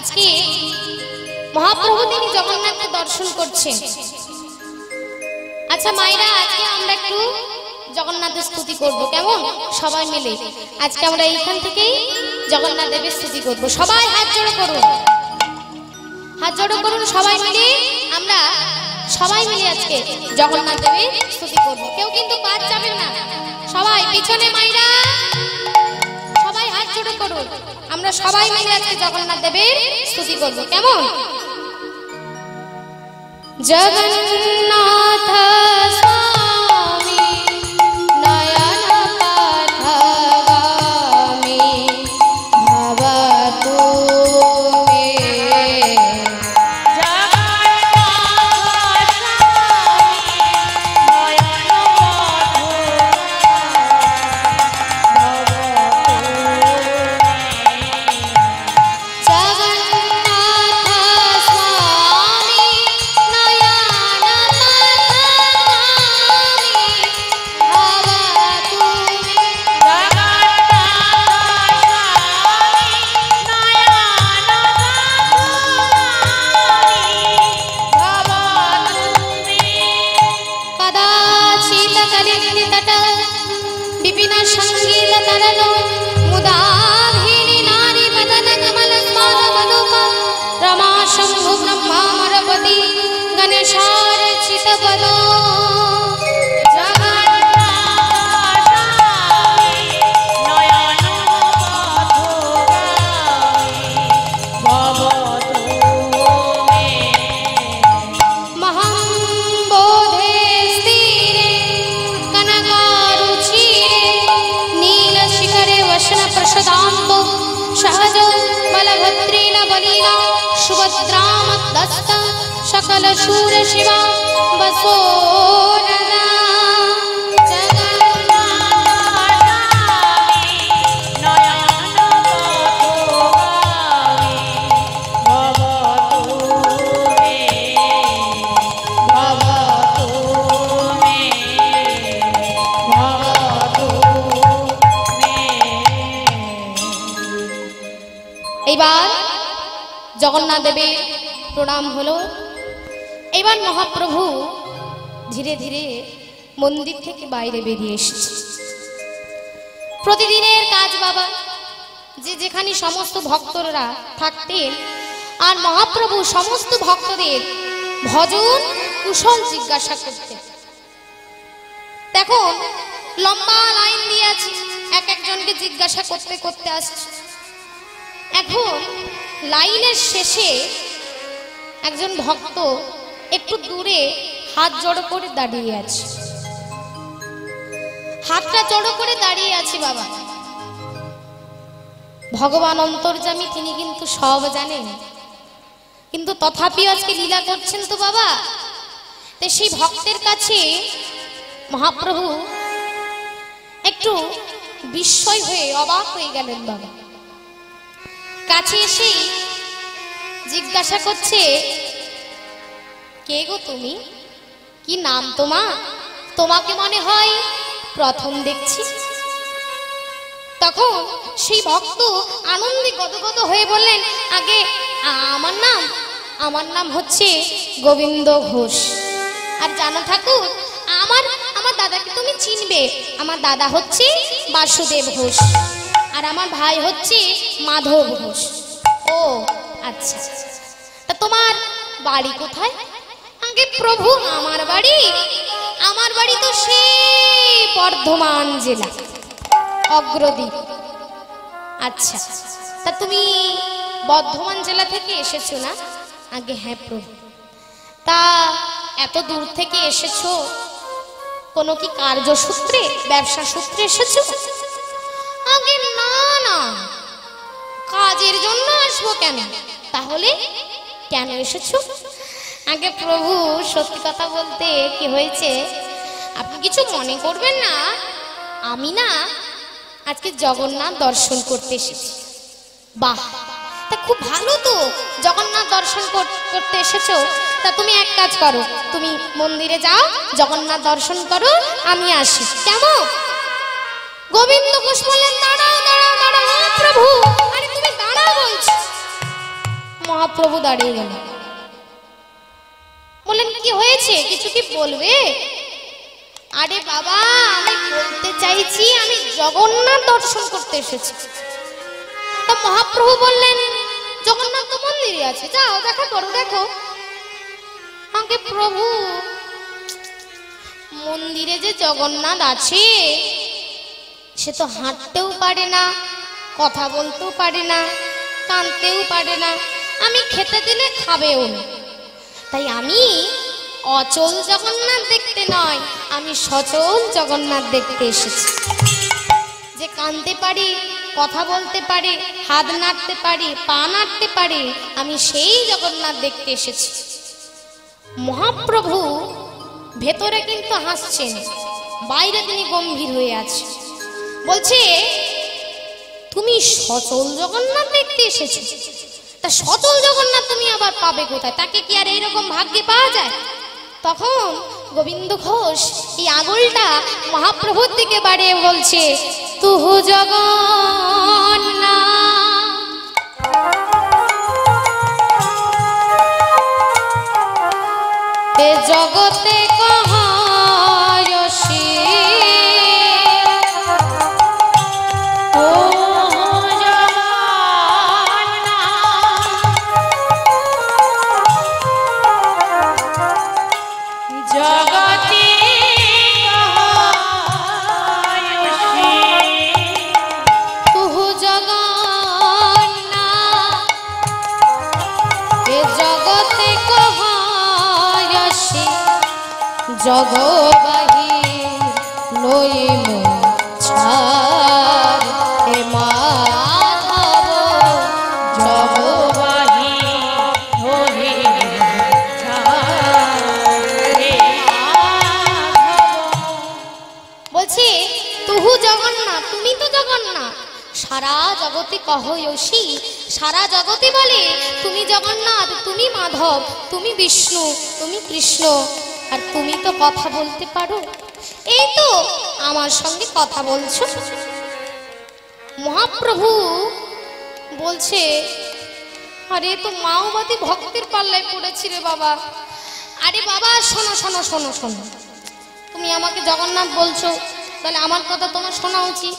আজকে মহাপ্রভু তিনি জগন্নাথকে দর্শন করছেন। আচ্ছা মায়েরা, আজকে আমরা একটু জগন্নাথের স্তুতি করব, কেমন? সবাই মিলে আজকে আমরা এইখান থেকেই জগন্নাথ দেবের স্তুতি করব। সবাই হাত জোড়ো করুন, হাত জোড়ো করুন সবাই মিলে। আমরা সবাই মিলে আজকে জগন্নাথ দেবের স্তুতি করব। কেউ কিন্তু বাদ যাবেন না, সবাই পিছনে মায়েরা সবাই হাত জোড়ো করুন। আমরা সবাই মিলে আজকে জগন্নাথ দেবের স্তুতি করব, কেমন? জগন্নাথ স্বামী নয়ন পথগামী ভবতু মে। सकल शूर शिवा बसो नना। এবার জগন্নাথ দেবের প্রণাম হলো। এবার মহাপ্রভু ধীরে ধীরে মন্দির থেকে বাইরে বেরিয়ে এসেছে। প্রতিদিনের কাজ বাবা, যে যেখানে সমস্ত ভক্তরা থাকতেন আর মহাপ্রভু সমস্ত ভক্তদের ভজন কুশল জিজ্ঞাসা করতেন। দেখুন লম্বা লাইন দিয়ে আছে, এক একজনকে জিজ্ঞাসা করতে করতে আসছে। এখন লাইনের শেষে একজন ভক্ত একটু দূরে হাত জড়ো করে দাঁড়িয়ে আছে, হাতটা জড়ো করে দাঁড়িয়ে আছে বাবা। ভগবান অন্তর্যামী, তিনি কিন্তু সব জানেন, কিন্তু তথাপি আজকে লীলা করছেন তো বাবা। তো সেই ভক্তের কাছে মহাপ্রভু একটু বিস্ময় হয়ে অবাক হয়ে গেলেন বাবা। কাছে এসে জিজ্ঞাসা করছে, কে গো তুমি? কি নাম তোমার? তোমাকে মনে হয় প্রথম দেখছি। তখন সেই ভক্ত আনন্দে গদগদ হয়ে বললেন, আগে আমার নাম হচ্ছে গোবিন্দ ঘোষ। আর জানো ঠাকুর, আমার দাদাকে তুমি চিনবে। আমার দাদা হচ্ছে বাসুদেব ঘোষ আর আমার ভাই হচ্ছে মাধব ঘোষ। ও আচ্ছা, তা তোমার বাড়ি কোথায়? আগে প্রভু, আমার বাড়ি তো সেই বর্ধমান জেলা অগ্রদ্বীপ। আচ্ছা, তা তুমি বর্ধমান জেলা থেকে এসেছো না? আগে হ্যাঁ প্রভু। তা এত দূর থেকে এসেছো কোনো কি কার্যসূত্রে, ব্যবসা সূত্রে এসেছো? আগে না না, কাজের জন্য আসবো কেন? তাহলে কেন এসেছো? আগে প্রভু, সত্যি কথা বলতে কি হয়েছে, আপনি কিছু মনে করবেন না, আমি না আজকে জগন্নাথ দর্শন করতে এসেছি। বাহ, তা খুব ভালো তো, জগন্নাথ দর্শন করতে এসেছো। তা তুমি এক কাজ করো, তুমি মন্দিরে যাও, জগন্নাথ দর্শন করো, আমি আসি, কেমন? গোবিন্দ ঘোষ বললেন, দাঁড়াও দাঁড়াও দাঁড়াও প্রভু। আরে তুমি দাঁড়াও বলছো। মহাপ্রভু দাঁড়িয়ে গেল, বললেন কি হয়েছে, কিছু কি বলবে? আরে বাবা, আমি বলতে চাইছি আমি জগন্নাথ দর্শন করতে এসেছি। তো মহাপ্রভু বললেন জগন্নাথ তো মন্দিরে আছে, যাও দেখা করো, দেখো। আগে প্রভু, মন্দিরে যে জগন্নাথ আছে সে তো হাঁটতেও পারে না, কথা বলতেও পারে না, কাঁদতেও পারে না, আমি খেতে দিলে খাবেও না। তাই আমি অচল জগন্নাথ দেখতে নয়, আমি সচল জগন্নাথ দেখতে এসেছি। যে কাঁদতে পারি, কথা বলতে পারে, হাত নাড়তে পারি, পা নাড়তে পারি, আমি সেই জগন্নাথ দেখতে এসেছি। মহাপ্রভু ভেতরে কিন্তু হাসছেন, বাইরে তিনি গম্ভীর হয়ে আছে। বলছে তুমি সচল জগন্নাথ দেখতে এসেছো, তা সচল জগন্নাথ তুমি আবার পাবে কোথায়? তাকে কি আর এইরকম ভাগ্যে পাওয়া যায়? তখন গোবিন্দ ঘোষ এই আঙুলটা মহাপ্রভুর দিকে বাড়িয়ে বলছে তুহু জগন্নাথ এ জগতে কহায়সী জগবাহি লই ছাড় হে মাধব, জগবাহি লই ছাড় হে মাধব। বলছি তুহু জগন্নাথ, তুমি তো জগন্নাথ। সারা জগতে কহয়সী, সারা জগতে বলে তুমি জগন্নাথ, তুমি মাধব, তুমি বিষ্ণু, তুমি কৃষ্ণ, আর তুমি তো কথা বলতে পারো, এই তো আমার সঙ্গে কথা বলছো। মহাপ্রভু বলছে আরে তো মাওবাদী ভক্তের পাল্লায় পড়েছি রে বাবা। আরে বাবা শোনো শোনো শোনো শোনো, তুমি আমাকে জগন্নাথ বলছো, তাহলে আমার কথা তোমার শোনা উচিত।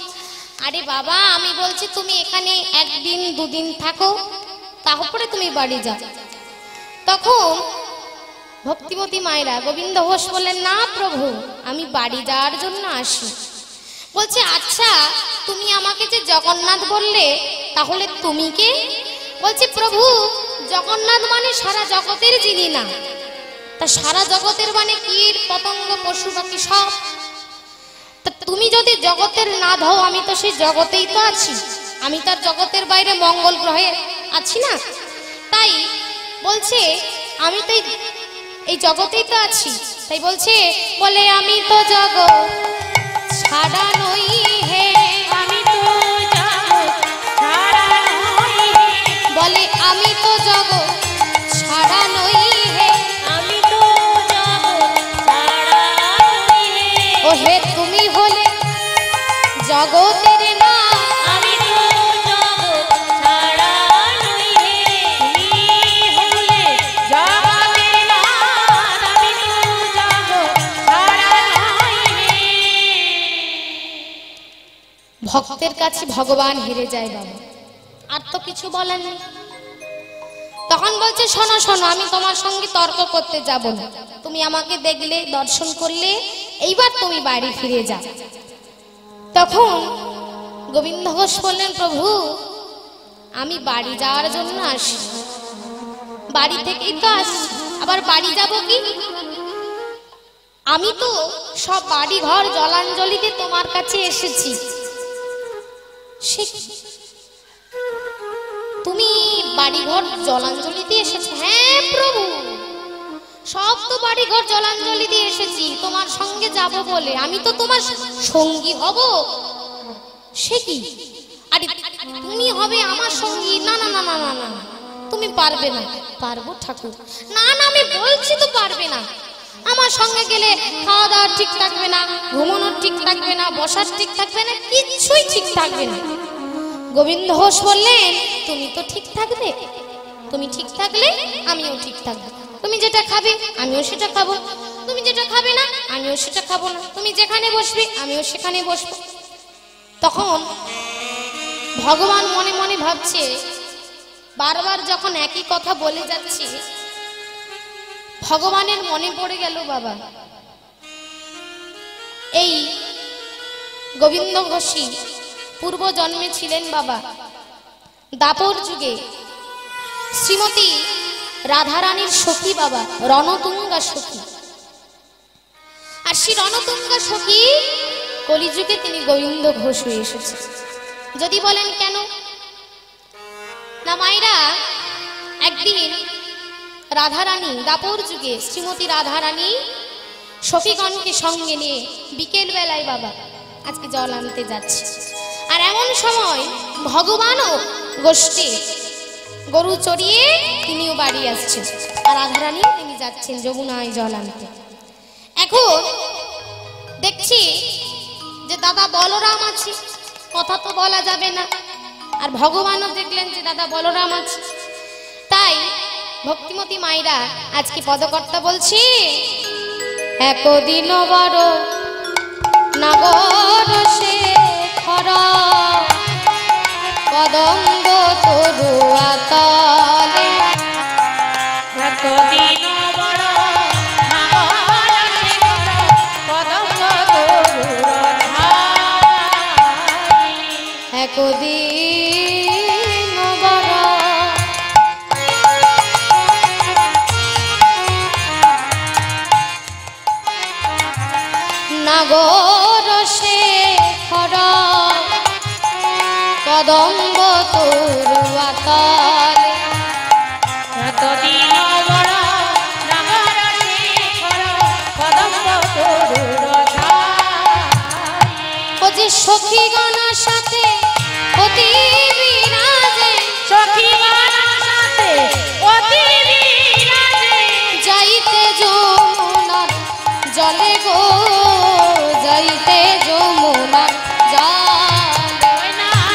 আরে বাবা আমি বলছি তুমি এখানে একদিন দুদিন থাকো, তারপরে তুমি বাড়ি যাও। তখন ভক্তিমতী মায়েরা গোবিন্দ ঘোষ বললেন না প্রভু, আমি বাড়ি যাওয়ার জন্য আসি। বলছে আচ্ছা তুমি আমাকে যে জগন্নাথ বললে, তাহলে তুমি কে? বলছে প্রভু জগন্নাথ মানে সারা জগতের যিনি না, তা সারা জগতের মানে কীট পতঙ্গ পশু পাখি সব। তা তুমি যদি জগতের নাথ হও, আমি তো সেই জগতেই তো আছি, আমি তার জগতের বাইরে মঙ্গল গ্রহে আছি না। তাই বলছে আমি তো এই জগতেই তো আছি। তাই বলছে বলে আমি তো জগৎ ছাড়া নই হে, আমি তো জগৎ ছাড়া নই হে, বলে আমি তো জগৎ ছাড়া নই হে, আমি তো জগৎ ছাড়া নই হে, ও হে তুমি হলে জগতের না, আমি তো জগৎ ছাড়া নই হে, তুমি হলে জগতের না, আমি তো জগৎ ছাড়া নই হে। ভক্তের কাছে ভগবান হেরে যায় বাবা, আর তো কিছু বলার নেই। তখন বলছে শোনো শোনো, আমি তোমার সঙ্গে তর্ক করতে যাব না, তুমি আমাকে দেখলে দর্শন করলে এইবার তুমি বাড়ি ফিরে যাও। তখন গোবিন্দ ঘোষ বললেন প্রভু আমি বাড়ি যাওয়ার জন্য আসি, বাড়ি থেকেই তো আসি, আবার বাড়ি যাব কি? আমি তো সব বাড়ি ঘর জলাঞ্জলিতে তোমার কাছে এসেছি, তুমি বাড়িঘর জলাঞ্জলি দিয়ে এসেছো? হ্যাঁ প্রভু সব তো বাড়িঘর জলাঞ্জলি দিয়ে এসেছি তোমার সঙ্গে যাব বলে, আমি তো তোমার সঙ্গী হব। সে কি? আরে তুমি হবে আমার সঙ্গী? না না না না না না, তুমি পারবে না। পারবো ঠাকুর? না না আমি বলছি তো পারবে না। আমার সঙ্গে গেলে খাওয়া দাওয়া ঠিক থাকবে না, ঘুমানোর ঠিক থাকবে না, বসার ঠিক থাকবে না, কিছুই ঠিক থাকবে না। গোবিন্দ ঘোষ বললেন তুমি তো ঠিক থাকবে, তুমি ঠিক থাকলে আমিও ঠিক থাকবো। তুমি যেটা খাবে আমিও সেটা খাবো, তুমি যেটা খাবে না আমিও সেটা খাবো না, তুমি যেখানে বসবে আমিও সেখানে বসবো। তখন ভগবান মনে মনে ভাবছে, বারবার যখন একই কথা বলে যাচ্ছে, ভগবানের মনে পড়ে গেল বাবা এই গোবিন্দ ঘোষী পূর্ব জন্মে ছিলেন বাবা দাপর যুগে শ্রীমতী রাধারানীর সখী বাবা, রণতুঙ্গা সখী। আর সেই রণতুঙ্গা সখী কলিযুগে তিনি গোবিন্দ ঘোষ হয়ে এসেছে। যদি বলেন কেন, না মায়েরা, একদিন রাধারানী দাপর যুগে শ্রীমতী রাধারানী সখীগণকে সঙ্গে নিয়ে বিকেল বেলায় বাবা আজকে জল আনতে যাচ্ছে। আর এমন সময় ভগবানও গোষ্ঠী গরু চড়িয়ে তিনিও বাড়ি আসছেন, আর রাধারানী তিনি যাচ্ছেন যমুনায় জল আনতে। এখন দেখছি যে দাদা বলরাম আছে, কথা তো বলা যাবে না, আর ভগবানও দেখলেন যে দাদা বলরাম আছে। তাই ভক্তিমতী মায়েরা আজকে পদকর্তা বলছি, একদিন বড় নগর সে খরা কদম্ব তরুয়া তলে, একদিন বড় নগর সে খরা কদম্ব তরুয়া তলে, একদিন বড় নগর সে খরা কদম্ব তরুয়া তলে, একদিন বড় নগর সে খরা কদম্ব তরুয়া তলে, ও যে সখীগণের সাথে অতি বিরাজে, সখীগণের সাথে অতি বিরাজে, যাইতে যমুনার জলে গো, যাইতে যমুনার জলে,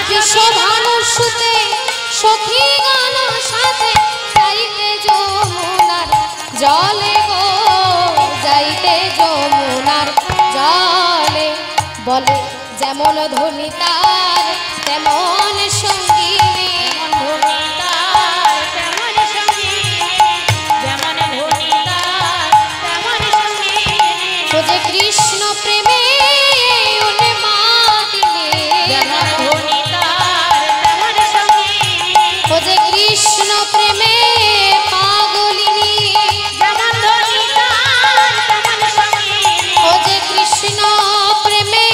বিশ্বভানুসুতে সখীগণের সাথে যাইতে যমুনার জলে গো, যাইতে যমুনার জলে। বলে যেমন ধ্বনি তার তেমন সঙ্গী, ধনী তার তেমন সঙ্গী, যেমন ধনী তার তেমন সঙ্গী, ও যে কৃষ্ণ প্রেমে উন্মাদিনী, যেমন ধনী তার তেমন সঙ্গী, ও যে কৃষ্ণ প্রেমে পাগলিনী, যেমন ধনী তার তেমন সঙ্গী, ও যে কৃষ্ণ প্রেমে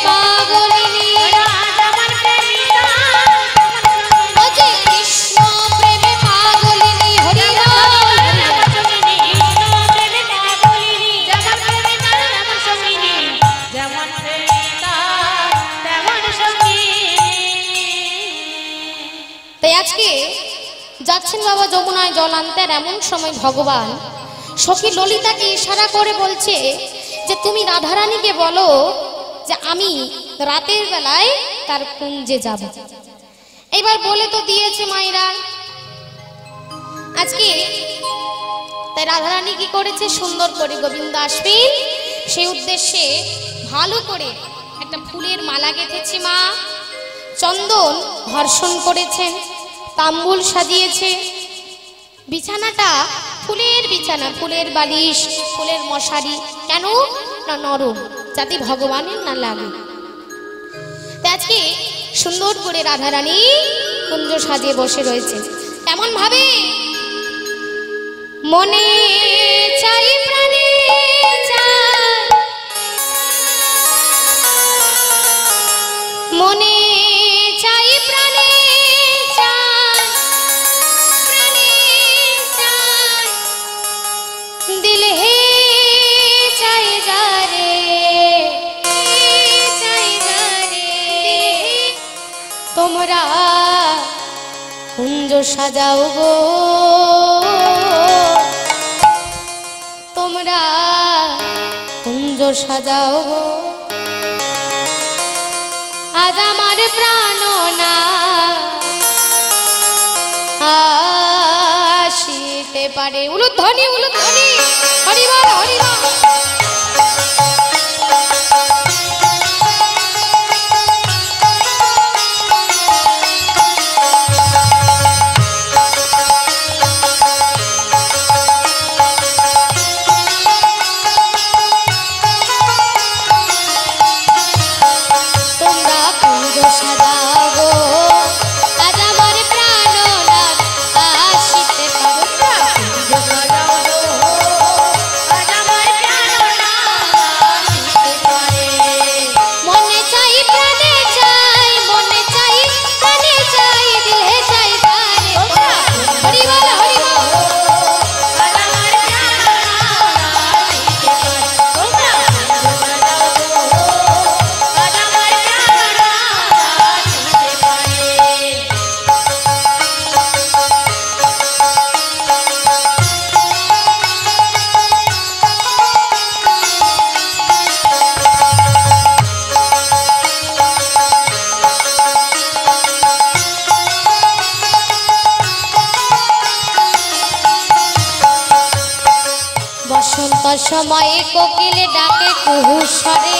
পাগলিনী, যেমন প্রেমী তার তেমন সঙ্গী, ও যে কৃষ্ণ প্রেমে পাগলিনী। হরি যেমন হরি তেমন সঙ্গিনী, কৃষ্ণ প্রেমে পাগলিনী, যেমন প্রেমী তার তেমন সঙ্গিনী, যেমন প্রেমী তার তেমন সঙ্গী। তাই আজকে যাচ্ছেন বাবা যমুনায় জল আনতে, আর এমন সময় ভগবান সখী ললিতাকে ইশারা করে বলছে যে তুমি রাধারানীকে বলো যে আমি রাতের বেলায় তার কুঞ্জে যাব। এইবার বলে তো দিয়েছে মায়েরা। আজকে তাই রাধারানী কি করেছে, সুন্দর করে গোবিন্দ আসবেন সেই উদ্দেশ্যে ভালো করে একটা ফুলের মালা গেঁথেছে মা, চন্দন ঘর্ষণ করেছেন, তাম্বুল সাজিয়েছে, বিছানাটা ফুলের বিছানা, ফুলের বালিশ, ফুলের মশারি, কেন না নরম, যাতে ভগবানের না লাগে। তাই আজকে সুন্দর করে রাধারানী কুঞ্জ সাজিয়ে বসে রয়েছে। এমন ভাবে মনে চাই প্রাণে চাই, মনে চাই প্রাণে চাই, প্রাণে চাই, দিল হে চাই যারে, চাই যারে, তোমরা কুঞ্জ সাজাও গো, তোমরা কুঞ্জ সাজাও গো, আজ আমার প্রাণ না পারে। উলুধ্বনি উলুধ্বনি, হরিবল হরিবল। বসন্ত সময়ে কোকিল ডাকে কুহু স্বরে,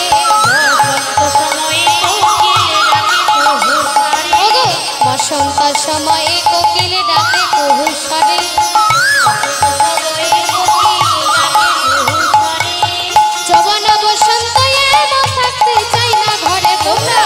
বসন্ত সময়ে কোকিল ডাকে কুহু স্বরে। যৌবন বসন্ত এমন থাকতে চাই না ঘরে, তোমরা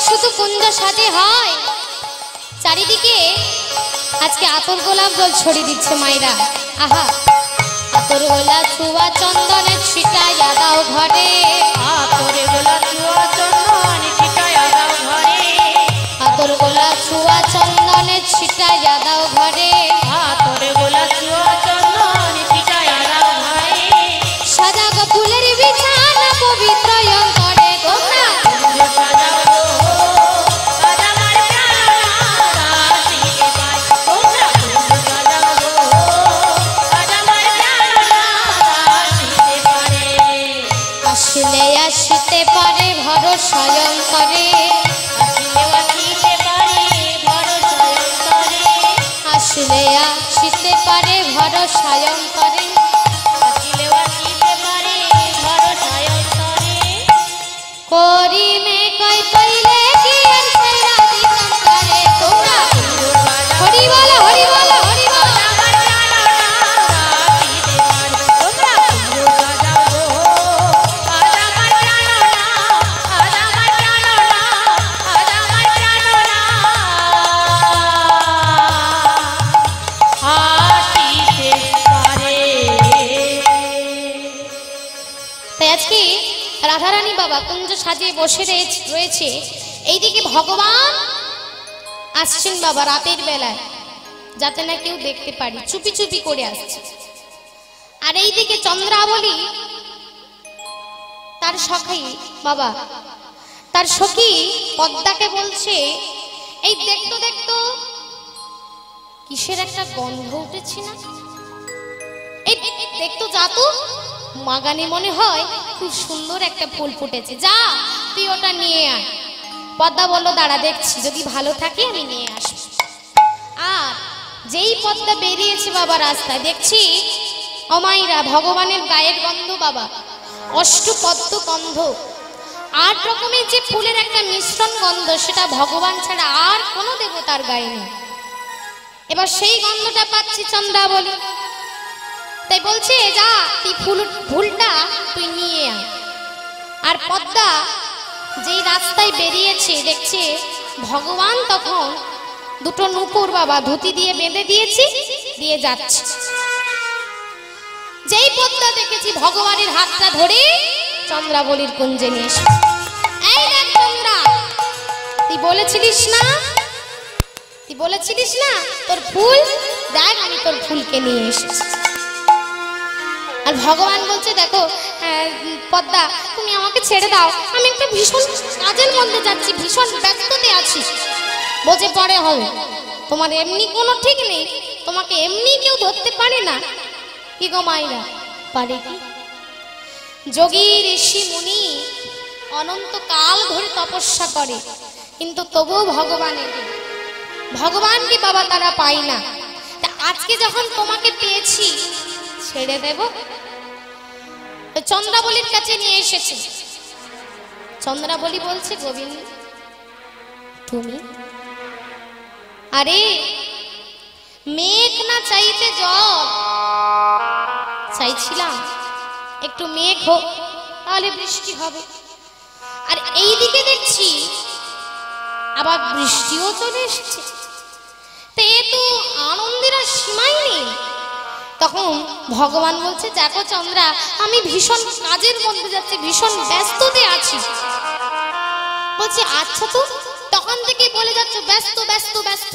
শুধু কুঞ্জ সাজে হয়, চারিদিকে আজকে আতর গোলাপ জল ছড়িয়ে দিচ্ছে মায়েরা। আহা, আতর গোলা ছুয়া চন্দনে ছিটাইয়া দাও ঘরে, আতর গোলা ছুয়া চন্দনে ছিটাইয়া দাও ঘরে, আতর গোলা ছুয়া চন্দনে ছিটাইয়া দাও ঘরে, আতর গোলা ছুয়া চন্দনে ছিটাইয়া দাও ঘরে। সাজা গো ফুলের বিছানা পবিত্র অন্তরে, তোমরা আসিতে পারে ভরসা অন্তরে, আসিলে আসিতে পারে ভরসা অন্তরে, করি মে কই কইলে কি আর ছাইরা দিতাম করে। তোমরা হরি বল হরি বল হরি বল। আজকে রাধারানী বাবা কুঞ্জ সাজিয়ে বসে রয়েছে, এইদিকে ভগবান আসছেন বাবা রাতের বেলায়, যাতে না কেউ দেখতে পারে, চুপি চুপি করে আসছে। আর এইদিকে চন্দ্রাবলী তার সখী বাবা, তার সখী পদ্মাকে বলছে, এই দেখতো দেখতো কিসের একটা গন্ধ উঠেছে না, এই দেখতো যা তো মাগানে মনে হয় খুব সুন্দর একটা ফুল ফুটেছে, যা তুই ওটা নিয়ে আয়। পদ্মা বলল দাঁড়া দেখছি, যদি ভালো থাকে আমি নিয়ে আসবো। আর যেই পদ্মা বেরিয়েছে বাবা রাস্তায়, দেখছি অমাইরা ভগবানের গায়ের গন্ধ বাবা, অষ্টপদ্ম গন্ধ, 8 রকমের যে ফুলের একটা মিশ্রণ গন্ধ, সেটা ভগবান ছাড়া আর কোনো দেবতার গায়ে নেই। এবার সেই গন্ধটা পাচ্ছি চন্দ্রাবলী, তাই বলছে যা তুই ফুলটা তুই নিয়ে আয়। আর পদ্মা যেই রাস্তায় বেরিয়েছে, দেখছে ভগবান তখন দুটো নুপুর বাবা ধুতি দিয়ে বেঁধে দিয়েছে, দিয়ে যাচ্ছে। যেই পদ্মা দেখেছি ভগবানের হাতটা ধরে চন্দ্রাবলীর কুঞ্জে নিয়ে এসে, এই দেখ চন্দ্রা, তুই বলেছিলিস না, তুই বলেছিলিস না তোর ফুল দেখ, আমি তোর ফুলকে নিয়ে এসেছি। আর ভগবান বলছে দেখো পদ্মা, তুমি আমাকে ছেড়ে দাও, আমি একটা ভীষণ কাজের মধ্যে যাচ্ছি, ভীষণ ব্যস্ততে আছি। বোঝে পরে হবে, তোমার এমনি কোনো ঠিক নেই, তোমাকে এমনি কেউ ধরতে পারে না। কি গো মাইরা, পারে কি? যোগী ঋষি মুনি অনন্তকাল ধরে তপস্যা করে, কিন্তু তবুও ভগবানকে বাবা তারা পায় না। তা আজকে যখন তোমাকে পেয়েছি ছেড়ে দেব? চন্দ্রাবলীর কাছে নিয়ে এসেছে। চন্দ্রাবলী বলছে গোবিন্দ তুমি, আরে মেঘ না চাইতে জল চাইছিলাম, একটু মেঘ হোক তাহলে বৃষ্টি হবে। আর এই দিকে দেখছি আবার বৃষ্টিও চলে এসছে, তো এ তো আনন্দের আর সীমাই নেই। তখন ভগবান বলছে দেখো চন্দ্রা, আমি ভীষণ কাজের মধ্যে যাচ্ছি, ভীষণ ব্যস্ততে আছি। বলছে আচ্ছা, তো তখন থেকে বলে যাচ্ছ ব্যস্ত ব্যস্ত ব্যস্ত,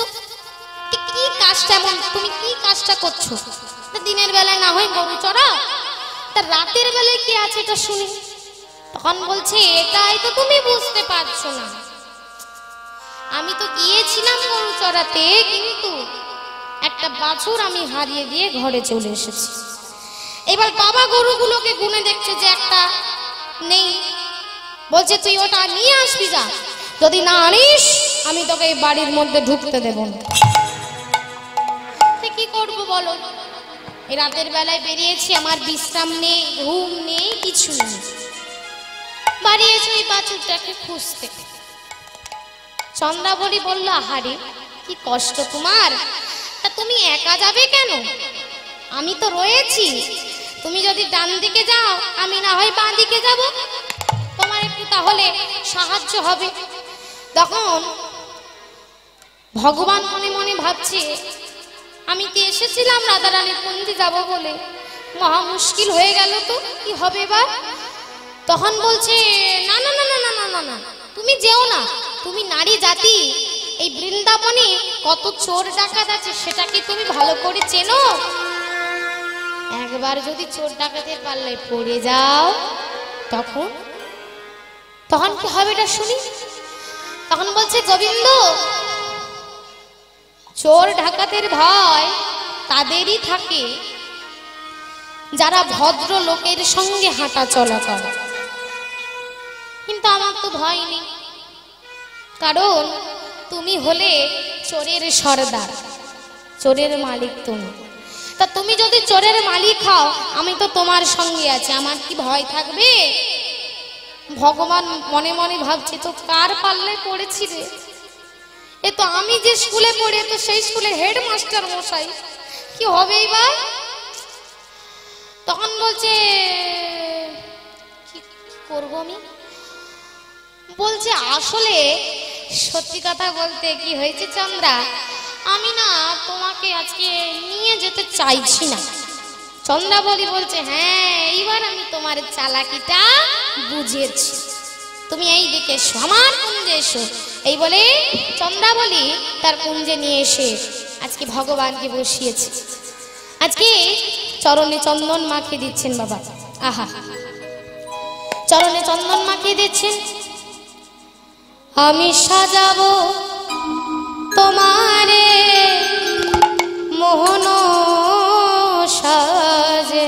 কি কাজটা এমন, তুমি কি কাজটা করছো? দিনের বেলায় না হয় গরু চড়া, তা রাতের বেলায় কি আছে এটা শুনি। তখন বলছে এটাই তো তুমি বুঝতে পারছো না, আমি তো গিয়েছিলাম গরু চড়াতে, কিন্তু একটা বাছুর আমি হারিয়ে দিয়ে ঘরে চলে এসেছি। এবার বাবা গরুগুলোকে গুনে দেখছে যে একটা নেই। বলছে তুই ওটা নিয়ে আসবি, যা, যদি না আনিস আমি তোকে এই বাড়ির মধ্যে ঢুকতে দেব না। কি করবো বলো, এই রাতের বেলায় বেরিয়েছি, আমার বিশ্রাম নেই, ঘুম নেই, কিছু নেই। বাড়ি এসে ওই বাছুরটাকে খুঁজতে। চন্দ্রাবলী বলল আহারে কি কষ্ট তোমার, তা তুমি একা যাবে কেন? আমি তো রয়েছি, তুমি যদি ডান দিকে যাও আমি না হয় বাঁ দিকে যাব, তোমার একটু তাহলে সাহায্য হবে। তখন ভগবান মনে মনে ভাবছে আমি তো এসেছিলাম রাধারানীর কুঞ্জে যাব বলে, মহা মুশকিল হয়ে গেল, তো কি হবে এবার? তখন বলছে না না না না না না না না, তুমি যেও না, তুমি নারী জাতি, এই বৃন্দাবনে কত চোর ডাকাত আছে সেটা কি তুমি ভালো করে চেনো? একবার যদি চোর ডাকাতের পাল্লায় পড়ে যাও তখন তখন কি হবে এটা শুনি। তখন বলছে গোবিন্দ, চোর ডাকাতের ভয় তাদেরই থাকে যারা ভদ্র লোকের সঙ্গে হাঁটা চলা করে, কিন্তু আমার তো ভয় নেই, কারণ তুমি হলে চোরের সর্দার, চোরের মালিক তুমি। তা তুমি যদি চোরের মালিক হও, আমি তো তোমার সঙ্গে আছি, আমার কি ভয় থাকবে? ভগবান মনে মনে ভাবছে তো কার পাল্লায় পড়েছি রে, এ তো আমি যে স্কুলে পড়ি, তো সেই স্কুলের হেডমাস্টার মশাই, কি হবে এবার? তখন বলছে কি করবো আমি? বলছে আসলে সত্যি কথা বলতে কি হয়েছে চন্দ্রা, আমি না তোমাকে আজকে নিয়ে যেতে চাইছি না। চন্দ্রাবলী বলছে হ্যাঁ, এইবার আমি তোমার চালাকিটা বুঝেছি, তুমি এই দিকে এসো, আমার কুঞ্জে এসো। এই বলে চন্দ্রাবলী তার কুঞ্জে নিয়ে এসে আজকে ভগবানকে বসিয়েছে। আজকে চরণে চন্দন মাখিয়ে দিচ্ছেন বাবা, আহা, চরণে চন্দন মাখিয়ে দিচ্ছেন। আমি সাজাবো তোমারে মোহন সাজে,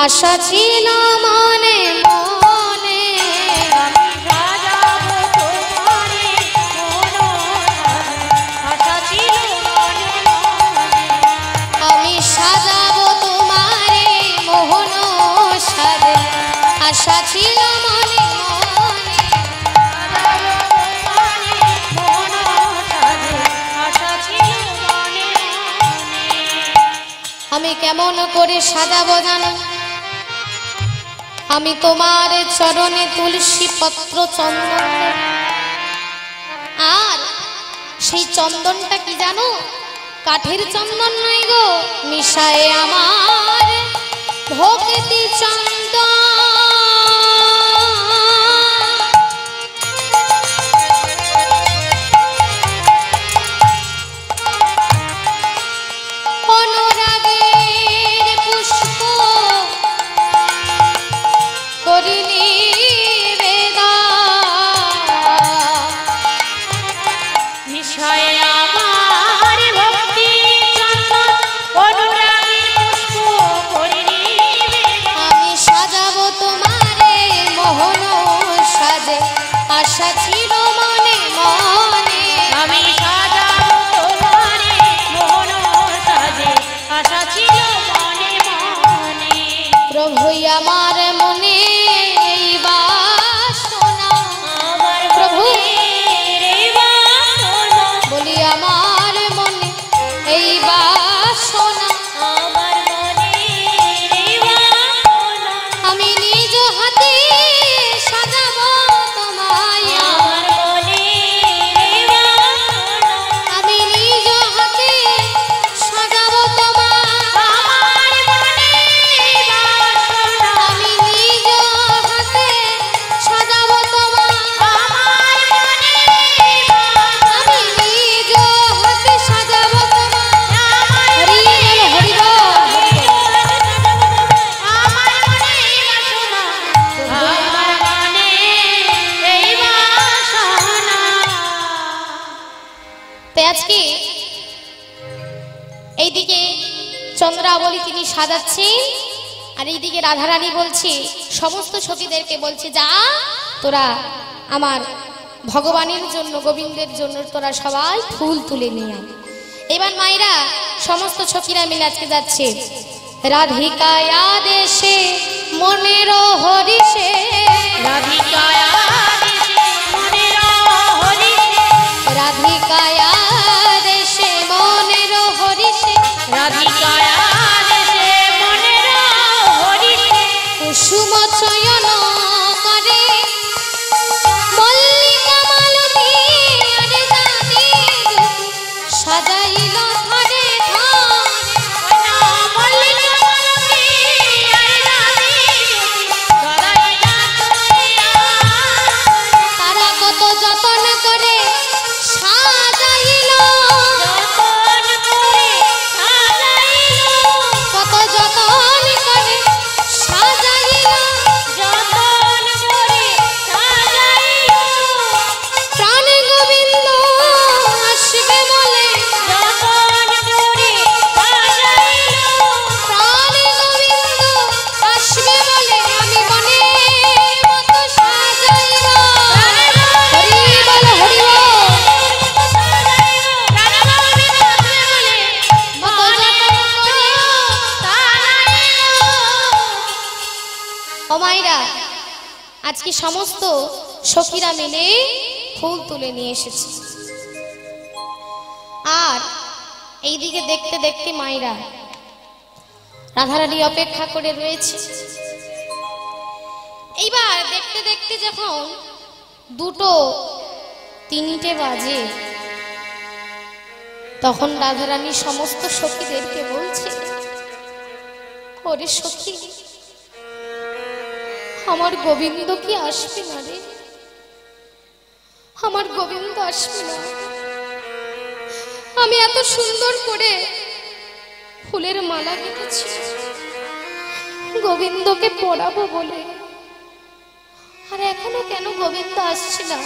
আশা ছিল মনে মনে, আমি সাজাবো তোমারে মোহন সাজে, আশা ছিল মনে মনে। আমি সাজাবো তোমারে মোহন সাজে, আশা ছিল মনে মনে। আমি কেমন করে সাজাবো জানো? আমি তোমার চরণে তুলসী পত্র চন্দন দেব, আর সেই চন্দনটা কি জানো? কাঠের চন্দন নয় গো, মিশায়ে আমার ভক্তি চন্দন। তাই আজকে এইদিকে চন্দ্রাবলী তিনি সাজাচ্ছেন, আর এইদিকে রাধারানী বলছে সমস্ত সখীদেরকে বলছে, যা তোরা আমার ভগবানের জন্য, গোবিন্দের জন্য তোরা সবাই ফুল তুলে নিয়ে আয়। এবার মায়েরা সমস্ত সখীরা মিলে আজকে যাচ্ছে, রাধিকায়া দেশে মনের হরিষে, রাধিকায়া দেশে মনের হরিষে, রাধিকায়া দেশে মনের হরিষে, রাধিকায়া দেশে মনের হরিষে, কুসুম চয়ন করে মল্লিকা মালতী, আরে জানি সাজাইল ধারে ধারে, মল্লিকা মালতী আরে রাধে সদাইলা তোরিয়া, তারা কত যতন করে সাজাইল, যতন করে সাজাইলো, কত যতন করে সাজাইল, যতন করে সাজাইলো, প্রাণ গোবিন্দ আসবে বলে, যতন করে সাজাইলো, প্রাণ গোবিন্দ আসবে বলে আমি মনে মতো সাজাইল। হরি বল হরি বল, মতো যতন করিও। ও মায়েরা, আজকে সমস্ত সখীরা মিলে ফুল তুলে নিয়ে এসেছে, আর এইদিকে দেখতে দেখতে মায়েরা রাধারানী অপেক্ষা করে রয়েছে। এইবার দেখতে দেখতে যখন 2-3 বাজে, তখন রাধারানী সমস্ত সখীদেরকে বলছে, ওরে সখী, আমার গোবিন্দ কি আসবে না রে? আমার গোবিন্দ আসবে না? আমি এত সুন্দর করে ফুলের মালা গেঁথেছি গোবিন্দকে পরাবো বলে, আর এখনো কেন গোবিন্দ আসছে না?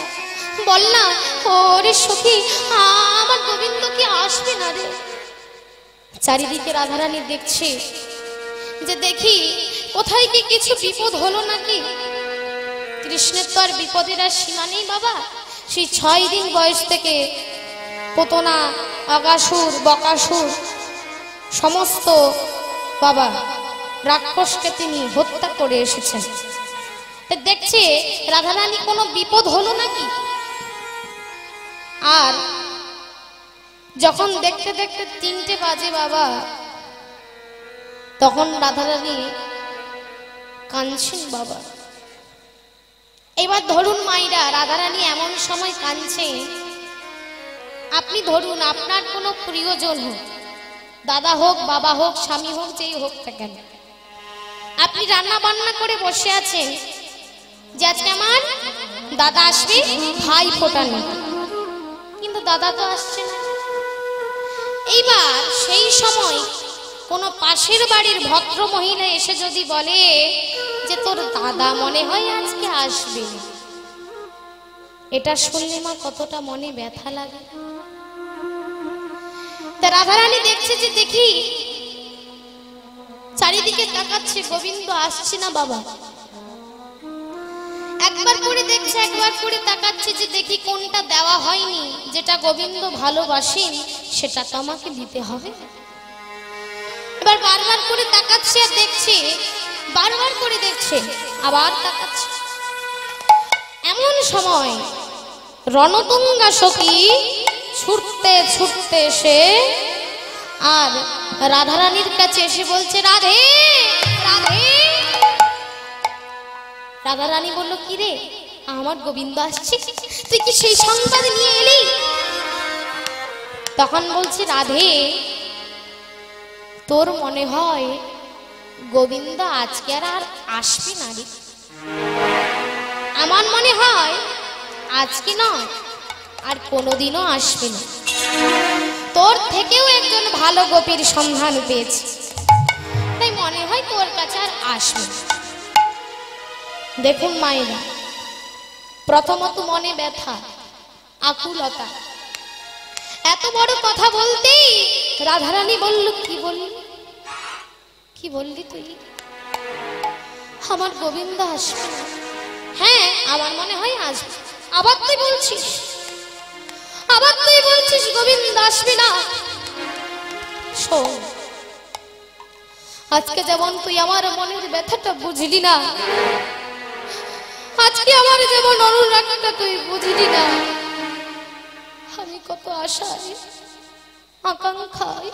বল না ওরে সখী, আমার গোবিন্দ কি আসবে না রে? চারিদিকে রাধারানী দেখছে যে দেখি কোথায় কি কিছু বিপদ হলো নাকি। কৃষ্ণের তো আর বিপদের আর সীমা নেই বাবা। সেই 6 দিন বয়স থেকে পুতনা, অগাসুর, বকাসুর সমস্ত বাবা রাক্ষসকে তিনি হত্যা করে এসেছেন। দেখছে রাধারানী কোনো বিপদ হলো নাকি। আর যখন দেখতে দেখতে 3টে বাজে বাবা, তখন রাধারানী কাঁদছেন বাবা। এবার ধরুন মাইরা, রাধারানী এমন সময় কাঁদছে, আপনি ধরুন আপনার কোনো প্রিয়জন হোক, দাদা হোক, বাবা হোক, স্বামী হোক, যেই হোক না কেন, আপনি রান্না বান্না করে বসে আছেন যে আজকে আমার দাদা আসবে ভাই ফোটানো, কিন্তু দাদা তো আসছে না। এইবার সেই সময় কোনো পাশের বাড়ির ভদ্র মহিলা এসে যদি বলে যে তোর দাদা মনে হয় আজকে আসবে, এটা শুনলে মা কতটা মনে ব্যথা লাগে। তা রাধারানী দেখছে যে দেখি চারিদিকে তাকাচ্ছে, গোবিন্দ আসছে না বাবা। একবার করে দেখছে, একবার করে তাকাচ্ছে যে দেখি কোনটা দেওয়া হয়নি, যেটা গোবিন্দ ভালোবাসেন সেটা তো আমাকে দিতে হবে। এবার বারবার করে তাকাচ্ছে আর দেখছে, বারবার করে দেখছে, আবার তাকাচ্ছে। এমন সময় রণতুঙ্গা সখী ছুটতে ছুটতে এসে আর রাধারানীর কাছে এসে বলছে, রাধে রাধে। রাধারানী বলল, কি রে, আমার গোবিন্দ আসছে, তুই কি সেই সংবাদ নিয়ে এলি? তখন বলছে, রাধে, তোর মনে হয় গোবিন্দ আজকে আর আসবে না রে। আমার মনে হয় আজকে নয়, আর কোনোদিনও আসবে না। তোর থেকেও একজন ভালো গোপীর সন্ধান পেয়েছে, তাই মনে হয় তোর কাছে আর আসবে না। দেখুন মায়েরা, প্রথমত মনে ব্যথা, আকুলতা। এত বড় কথা বলতেই রাধারানী বলল, কি বললি, কি বললি তুই? আমার গোবিন্দ আসবে না? হ্যাঁ, আমার মনে হয় আসবে। আবার তুই বলছিস, আবার তুই বলছিস গোবিন্দ আসবে না? শোন, আজকে যেমন তুই আমার মনের ব্যথাটা বুঝলি না, আজকে আমার যেমন অনুরাগটা তুই বুঝলি না, আমি কত আশায় আকাঙ্ক্ষায়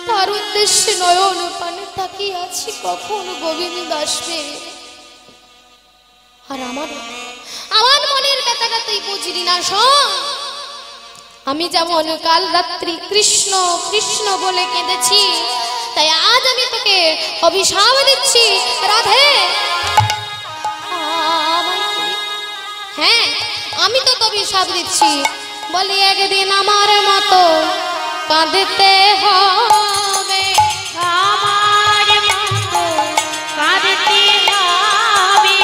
তার উদ্দেশ্যে নয়ন পানে তাকিয়ে আছি কখন গোবিন্দ আসবে। আর আমার মনের ব্যথাটা তুই বুঝলি না। শোন, আমি যেমন কাল রাত্রি কৃষ্ণ কৃষ্ণ বলে কেঁদেছি, তাই আজ আমি তোকে অভিশাপ দিচ্ছি রাধে। হ্যাঁ, আমি তো অভিশাপ দিচ্ছি, বলি একদিন আমার মতো কাঁদতে হবে, আমার মতো কাঁদতে হবে,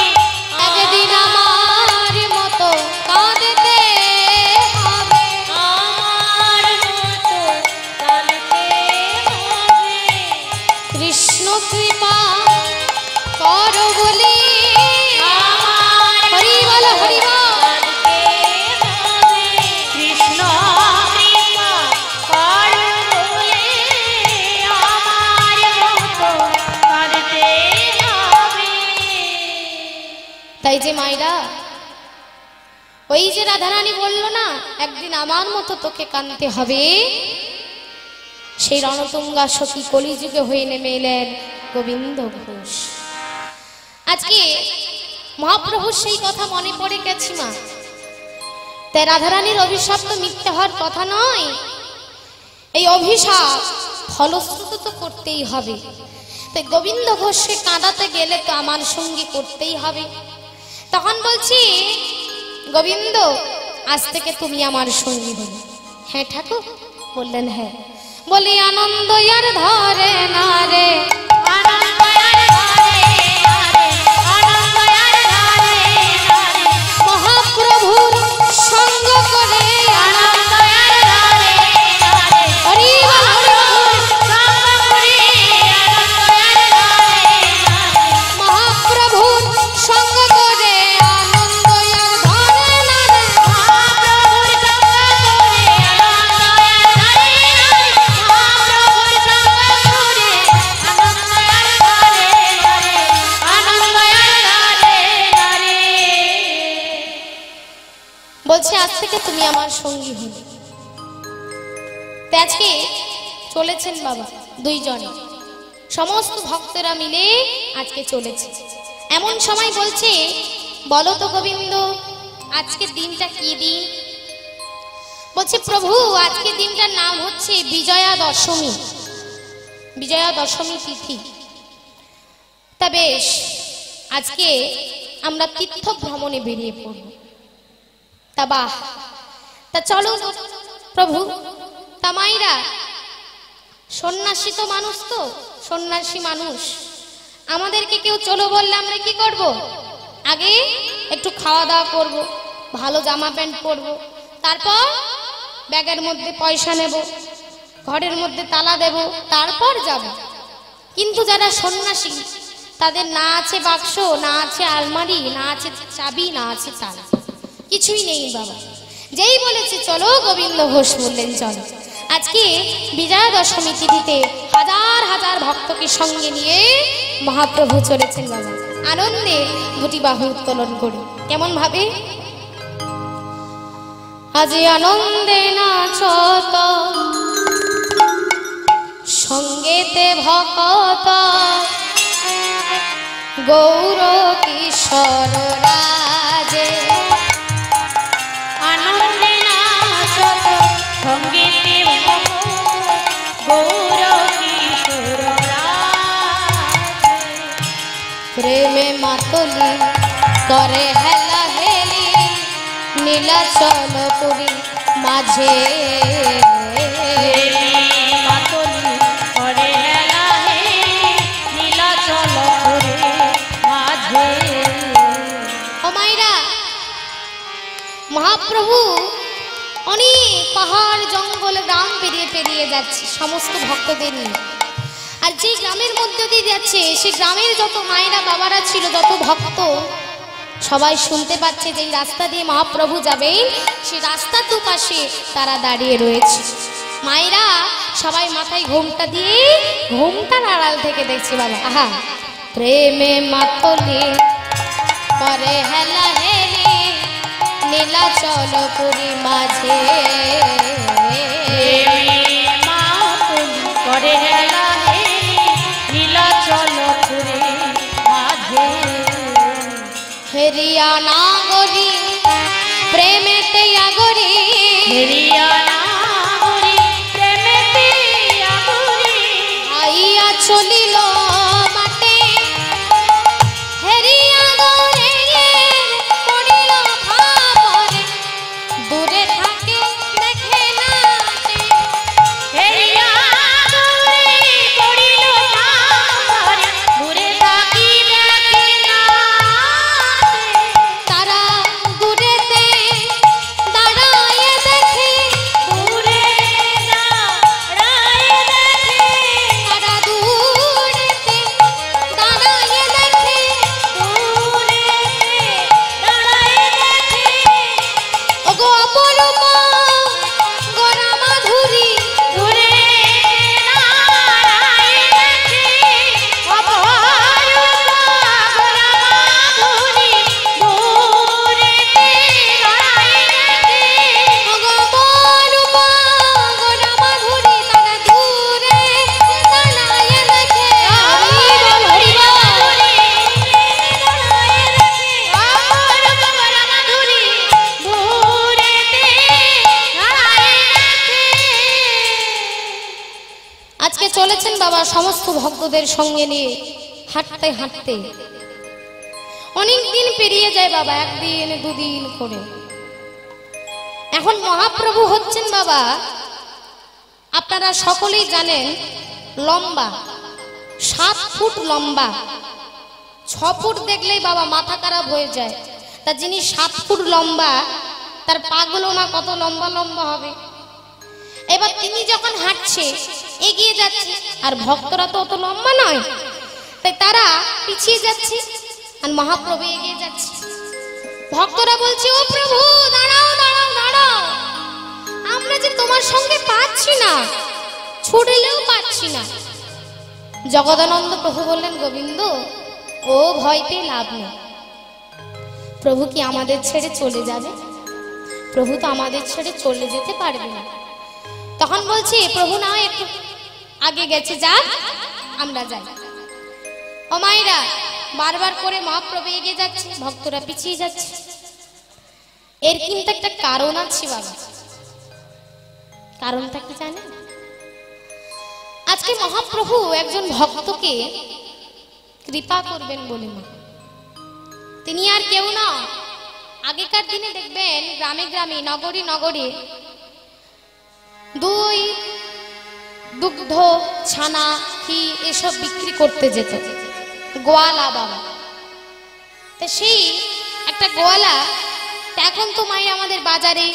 একদিন আমার মতো কাঁদতে হবে, আমার মতো কাঁদতে হবে। কৃষ্ণ কৃপা কর বলি, হরি বল হরি বল। কৃষ্ণ কৃপা কর বলে আমার মতো কাঁদতে হবে। তাই যে মায়েরা, ওই যে রাধারানী বললো না একদিন আমার মতো তোকে কাঁদতে হবে, সেই রণতুঙ্গা সখী কলিযুগে হয়ে নেমে এলেন গোবিন্দ ঘোষ। আজকে মহাপ্রভুর সেই কথা মনে পড়ে গেছি মা। তাই রাধারানীর অভিশাপ তো মিথ্যে হওয়ার কথা নয়, এই অভিশাপ ফলশ্রুত তো করতেই হবে। তাই গোবিন্দ ঘোষকে কাঁদাতে গেলে তো আমার সঙ্গী করতেই হবে। তখন বলছি, গোবিন্দ আজ থেকে তুমি আমার সঙ্গী হলে। হ্যাঁ ঠাকুর? বললেন হ্যাঁ। বলি আনন্দ আর ধরে না রে, আনন্দ আর ধরে না রে, আনন্দ আর ধরে না রে, মহাপ্রভুর সঙ্গ করে আনন্দ আর ধরে না রে, হরি বল হরি বল। সঙ্গ করে আনন্দ আর ধরে না রে, মহাপ্রভুর সঙ্গ করে আনন্দ আর ধরে না রে, মহাপ্রভুর সঙ্গ করে আনন্দ আর ধরে না রে, মহাপ্রভুর সঙ্গ করে আনন্দ আর ধরে না রে, আনন্দ আর ধরে না রে। বলছে আজ থেকে তুমি আমার সঙ্গী হলে। আজকে চলেছেন বাবা দুইজনে, সমস্ত ভক্তরা মিলে আজকে চলেছে। এমন সময় বলছে, বলো তো গোবিন্দ আজকে দিনটা কি দিন? বলছে প্রভু আজকে দিনটার নাম হচ্ছে বিজয়া দশমী, বিজয়া দশমী তিথি। তা বেশ, আজকে আমরা তীর্থ ভ্রমণে বেরিয়ে পড়ব। তা বাহ, তা চলো প্রভু। তা মাইরা সন্ন্যাসী তো মানুষ, তো সন্ন্যাসী মানুষ, আমাদেরকে কেউ চলো বললে আমরা কি করব? আগে একটু খাওয়া দাওয়া করব, ভালো জামা প্যান্ট পরবো, তারপর ব্যাগের মধ্যে পয়সা নেব, ঘরের মধ্যে তালা দেব, তারপর যাব। কিন্তু যারা সন্ন্যাসী তাদের না আছে বাক্স, না আছে আলমারি, না আছে চাবি, না আছে তালা, কিছুই নেই বাবা। যেই বলেছে চলো গোবিন্দ ঘোষ বললেন চলো। আজকে বিজয়া দশমী তিথিতে হাজার হাজার ভক্তকে সঙ্গে নিয়ে মহাপ্রভু চলেছেন বাবা, আনন্দে দুটি বাহু উত্তোলন করে। কেমন ভাবে? আজি আনন্দে নাচত সঙ্গেতে ভকত, গৌর কিশোর রাজে। আনন্দে নাচত সঙ্গীতে ভকত, গৌর কিশোর রাজে। প্রেমে মাতলি করে হেলা হেলি, নীলাচল পুরী মাঝে। মাতলি করে হেলা হেলি, নীলাচল পুরী মাঝে। ও মাইরা, মহাপ্রভু অনেক পাহাড় জঙ্গল গ্রাম পেরিয়ে পেরিয়ে যাচ্ছে সমস্ত ভক্তদের নিয়ে। আর যে গ্রামের মধ্যে দিয়ে যাচ্ছে সেই গ্রামের যত মায়েরা বাবারা ছিল, যত ভক্ত, সবাই শুনতে পাচ্ছে যে এই রাস্তা দিয়ে মহাপ্রভু যাবেন, সেই রাস্তার দুপাশে তারা দাঁড়িয়ে রয়েছে। মায়েরা সবাই মাথায় ঘোমটা দিয়ে ঘোমটার আড়াল থেকে দেখছে বাবা। আহা, প্রেমে মাতলে পরে হেলা হেলি নীলাচল পুরী মাঝে, করে হেলা নীলাচল পুরী মাঝে, হেরিয়া নাগরি প্রেমেতে আগরি, হেরিয়া নাগরি প্রেমেতে আগরি, আইয়া চলিল মাটে হেরিয়া গরে পড়িল ভাবরে, দূরে থাকে দেখে নাটে, হেরিয়া নাগরি পড়িল ভাবরে, দূরে থাকি দেখে না, তারা দূরেতে দাঁড়ায় দেখে, দূরে দাঁড়ায় দেখে, তারা দূরেতে দাঁড়ায় দেখে, দূরে দাঁড়ায় দেখে, ওগো অপরূপা গোরা মাধুরী, দূরে দাঁড়ায় দেখে, অপরূপা গোরা মাধুরী, দূরেতে দাঁড়ায় দেখে, ওগো অপরূপা গোরা মাধুরী, তারা দূরে দাঁড়ায় দেখে। হরি বল, হরি আজকে চলেছেন বাবা সমস্ত ভক্তদের সঙ্গে নিয়ে হাঁটতে হাঁটতে। অনেক দিন পেরিয়ে যায় বাবা, একদিন দুদিন করে। এখন মহাপ্রভু হচ্ছেন বাবা, আপনারা সকলেই জানেন, লম্বা 7 ফুট লম্বা। 6 ফুট দেখলেই বাবা মাথা খারাপ হয়ে যায়। তা যিনি 7 ফুট লম্বা, তার পাগুলো না কত লম্বা লম্বা হবে। এবার তিনি যখন হাঁটছে, এগিয়ে যাচ্ছে, আর ভক্তরা তো অত লম্বা নয়, তাই তারা পিছিয়ে যাচ্ছে আর মহাপ্রভু এগিয়ে যাচ্ছে। ভক্তরা বলছে, ও প্রভু দাঁড়াও দাঁড়াও দাঁড়াও, আমরা যে তোমার সঙ্গে পাচ্ছি না, ছুটলেও পাচ্ছি না। জগদানন্দ প্রভু বললেন, গোবিন্দ ও ভয় পেয়ে লাভ নেই। প্রভু কি আমাদের ছেড়ে চলে যাবে? প্রভু তো আমাদের ছেড়ে চলে যেতে পারবে না। তখন বলছে, প্রভু না একটু আগে গেছে, যাক আমরা যাই। ও মায়েরা, বারবার করে মহাপ্রভু এগিয়ে যাচ্ছে, ভক্তরা পিছিয়ে যাচ্ছে। এর কিন্তু একটা কারণ আছে বাবা। কারণটা কি জানেন? আজকে মহাপ্রভু একজন ভক্তকে কৃপা করবেন বলে মা। তিনি আর কেউ না, আগেকার দিনে দেখবেন গ্রামে গ্রামে নগরে নগরে দই, দুগ্ধ, ছানা, ঘি এসব বিক্রি করতে যেত গোয়ালা বাবা। তা সেই একটা গোয়ালা, এখন তো মাই আমাদের বাজারে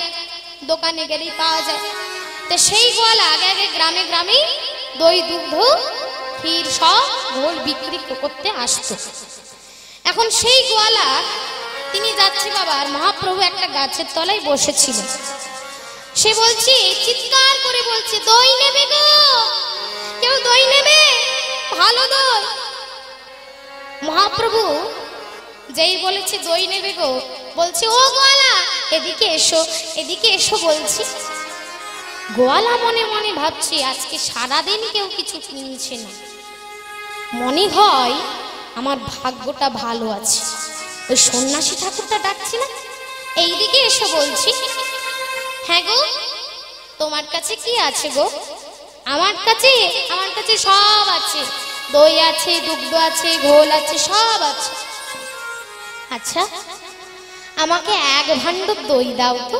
দোকানে গেলেই পাওয়া যায়। তো সেই গোয়ালা আগে আগে গ্রামে গ্রামে দই, দুগ্ধ, ক্ষীর সব ঘোল বিক্রি করতে আসতো। এখন সেই গোয়ালা তিনি যাচ্ছে বাবা, আর মহাপ্রভু একটা গাছের তলায় বসেছিল। সে বলছে, চিৎকার করে বলছে, দই নেবে গো, কেউ দই নেবে, ভালো দই। মহাপ্রভু যেই বলেছে দই নেবে গো, বলছে, ও গোয়ালা এদিকে এসো, এদিকে এসো বলছি। গোয়ালা মনে মনে ভাবছে, আজকে সারাদিন কেউ কিছু কিনছে না, মনে হয় আমার ভাগ্যটা ভালো আছে। ওই সন্ন্যাসী ঠাকুরটা ডাকছি না, এইদিকে এসো বলছি। হ্যাঁ গো, তোমার কাছে কি আছে গো? আমার কাছে সব আছে, দই আছে, দুগ্ধ আছে, ঘোল আছে, সব আছে। আচ্ছা, আমাকে 1 ভাণ্ড দই দাও তো।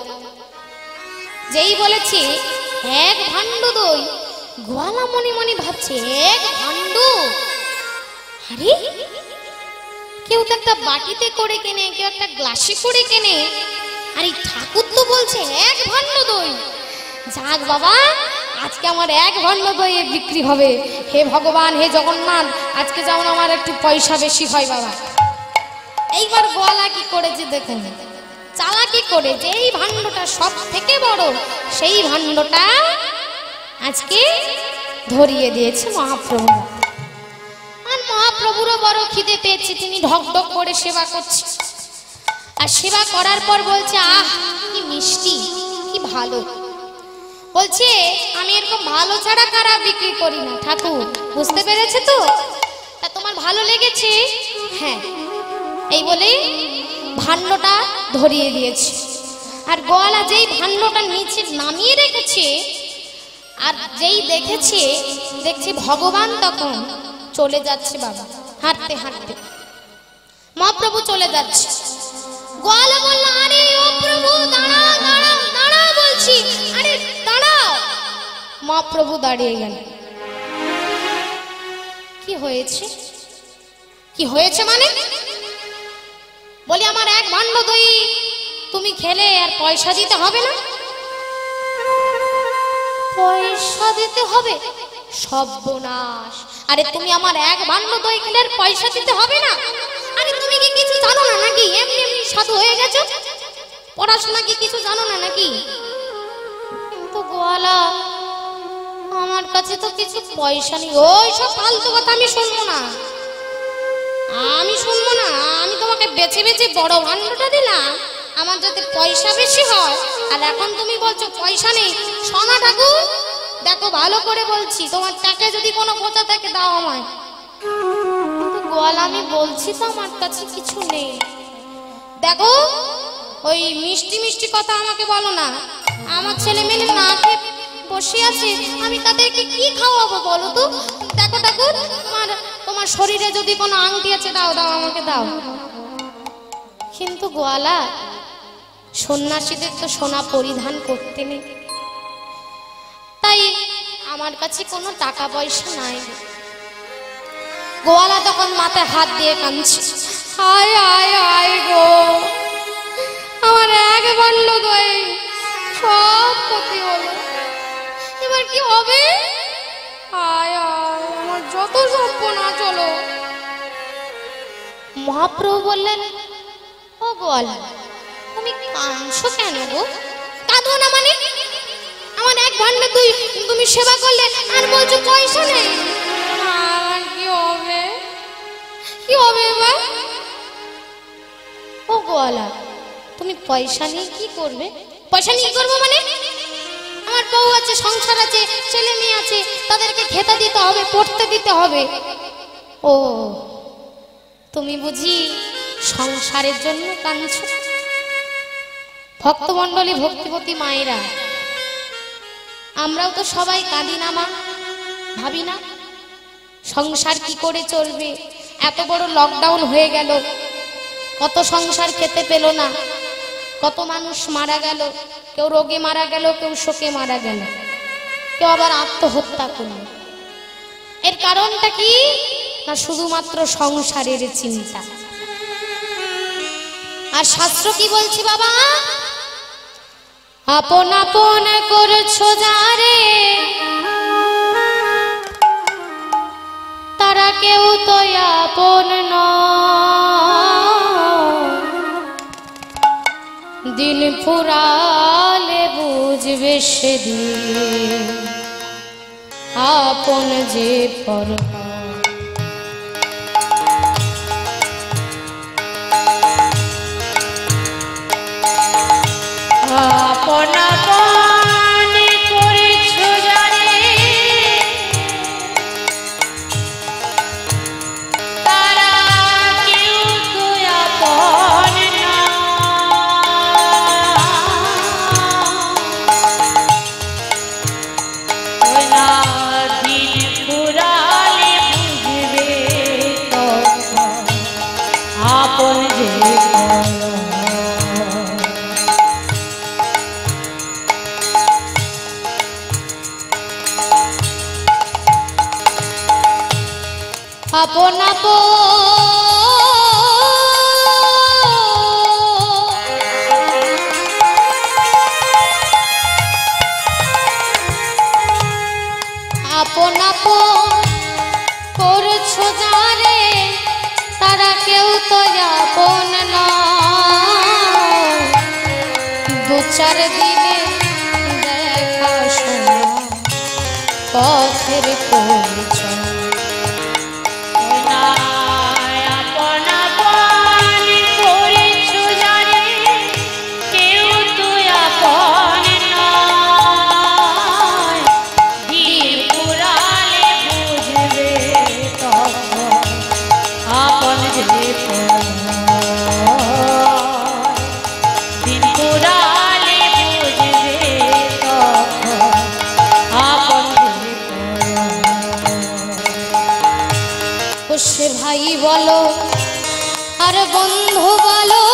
যেই বলেছে 1 ভাণ্ড দই, গোয়ালা মনে মনে ভাবছে, 1 ভাণ্ড, আরে কেউ তো একটা বাটিতে করে কেনে, কেউ একটা গ্লাসে করে কেনে, আর এই ঠাকুর তো বলছে এক ভাণ্ড দই। যাক বাবা, আজকে আমার এক ভাণ্ড দই বিক্রি হবে। হে ভগবান, হে জগন্নাথ, আজকে যেমন আমার একটু পয়সা বেশি হয় বাবা। এইবার গোয়ালা কি করেছে দেখুন, চালাকি করে যেই ভাণ্ডটা সব থেকে বড় সেই ভাণ্ডটা আজকে ধরিয়ে দিয়েছে মহাপ্রভু। আর মহাপ্রভুরও বড় খিদে পেয়েছে, তিনি ঢক ঢক করে সেবা করছে। আর সেবা করার পর বলছে, আহ কি মিষ্টি, কি ভালো। বলছে আমি এরকম ভালো ছাড়া খারাপ বিক্রি করি না ঠাকুর, বুঝতে পেরেছে তো? তা তোমার ভালো লেগেছে? হ্যাঁ। এই বলে ভাণ্ডটা ধরিয়ে দিয়েছে। আর গোয়ালা যেই ভাণ্ডটা নিচে নামিয়ে রেখেছে, আর যেই দেখছে ভগবান তখন চলে যাচ্ছে বাবা, হাঁটতে হাঁটতে মহাপ্রভু চলে যাচ্ছে। গোয়ালা বলল, আরে ও প্রভু দাঁড়াও দাঁড়াও দাঁড়াও বলছি, আরে দাঁড়াও। মহাপ্রভু দাঁড়িয়ে গেল। কি হয়েছে? কি হয়েছে মানে? বলি আমার এক ভাণ্ড দই তুমি খেলে আর পয়সা দিতে হবে না? পয়সা দিতে হবে? সর্বনাশ! আরে তুমি আমার এক ভাণ্ড দই খেলে আর পয়সা দিতে হবে না? আরে তুমি কি কিছু জানো না নাকি? এমনি এমনি সাধু হয়ে গেছো? পড়াশোনা কি কিছু জানো না নাকি? তো গোয়ালা, আমার কাছে তো কিছু পয়সা নেই। ওই সব ফালতু কথা আমি শুনবো না, আমি শুনবো না। আমি তোমাকে বেছে বেছে বড় ভাণ্ডটা দিলাম, আমার যাতে পয়সা বেশি হয়, আর এখন তুমি বলছো পয়সা নেই। সোনা ঠাকুর দেখো, ভালো করে বলছি, তোমার টাকা যদি কোনো কথা থাকে দাও আমায়। গোয়ালা, আমি বলছি তো আমার কাছে কিছু নেই। দেখো, ওই মিষ্টি মিষ্টি কথা আমাকে বলো না। আমার ছেলে মেয়ে না খেয়ে বসে আছে, আমি তাদেরকে কি খাওয়াবো বলো তো? দেখো ঠাকুর, তোমার শরীরে যদি কোনো আংটি আছে দাও দাও, আমাকে দাও। কিন্তু গোয়ালা, সন্ন্যাসীদের তো সোনা পরিধান করতে নেই, তাই আমার কাছে কোনো টাকা পয়সা নাই। গোয়ালা তখন মাথায় হাত দিয়ে কাঁদছে, হায় হায় হায় গো, আমার এক ভাণ্ড দই সব ক্ষতি হলো, এবার কি হবে? হায় হায়, আমার যত সর্বনাশ হলো। মহাপ্রভু বললেন, ও গোয়ালা, তুমি কাঁদছো কেন গো? কাঁদো না মানে? আমার এক ভাণ্ড দই তুমি সেবা করলে আর বলছো পয়সা নেই। আমার কি হবে? কি হবে এবার? ও গোয়ালা, তুমি পয়সা নিয়ে কি করবে? পয়সা নিয়ে কি করবো মানে? আমার বউ আছে, সংসার আছে, ছেলে মেয়ে আছে, তাদেরকে খেতে দিতে হবে, পড়তে দিতে হবে। ও, তুমি বুঝি সংসারের জন্য কাঁদছো? ভক্তমণ্ডলী, ভক্তিবতী মায়েরা, আমরাও তো সবাই কাঁদি না মা? ভাবি না সংসার কি করে চলবে? এত বড় লকডাউন হয়ে গেল, কত সংসার খেতে পেল না, কত মানুষ মারা গেল, কেউ রোগে মারা গেল, কেউ শোকে মারা গেল, কেউ আবার আত্মহত্যা করল। এর কারণটা কি? না শুধুমাত্র সংসারের চিন্তা। আর শাস্ত্র কি বলছি বাবা? আপন আপন করছো যারে, তারা কেউ তো আপন নয়, দিন ফুরালে বুঝবে সেদিন আপন যে পর। আপন আপন করেছো যারে, তারা কেউ তো আপন না, দিন ফুরালে বুঝবে আপন যে আপন আপন চার দিনে দেখা শোনা পথের পরিচয় ভাই বলো আর বন্ধু বলো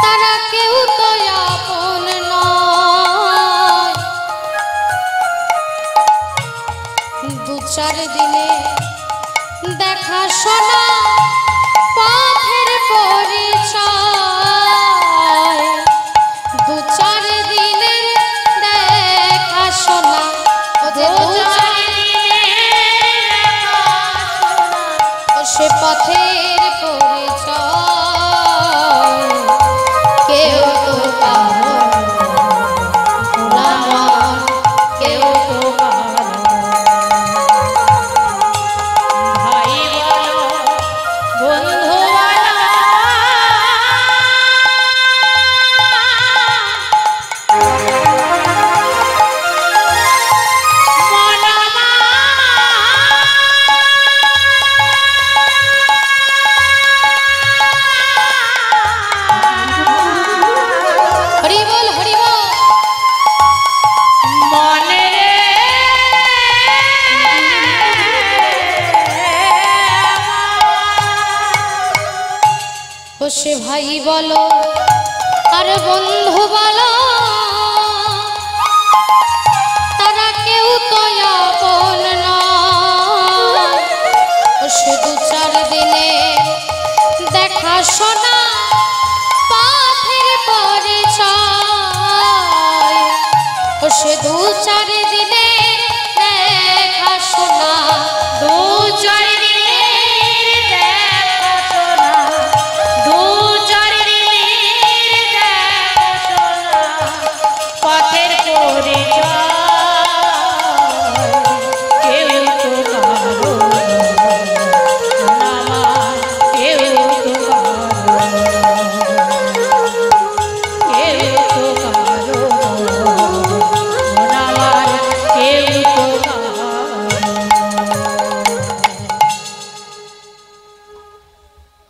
তারা কেউ তো আপন নয় দু চার দিনে দেখা শোনা পথের পরিচয় দু চার দিনের দেখা শোনা সে পথের পরিচয় কেউ তো পাবো না কেউ তো ভাই বলো বন্ধু সে ভাই বলো আর বন্ধু বলো তারা কেউ তো আপন নয় সে দু চার দিনে দেখা শোনা পথের পরিচয় সে দু চার দিনে দেখা শোনা দু চার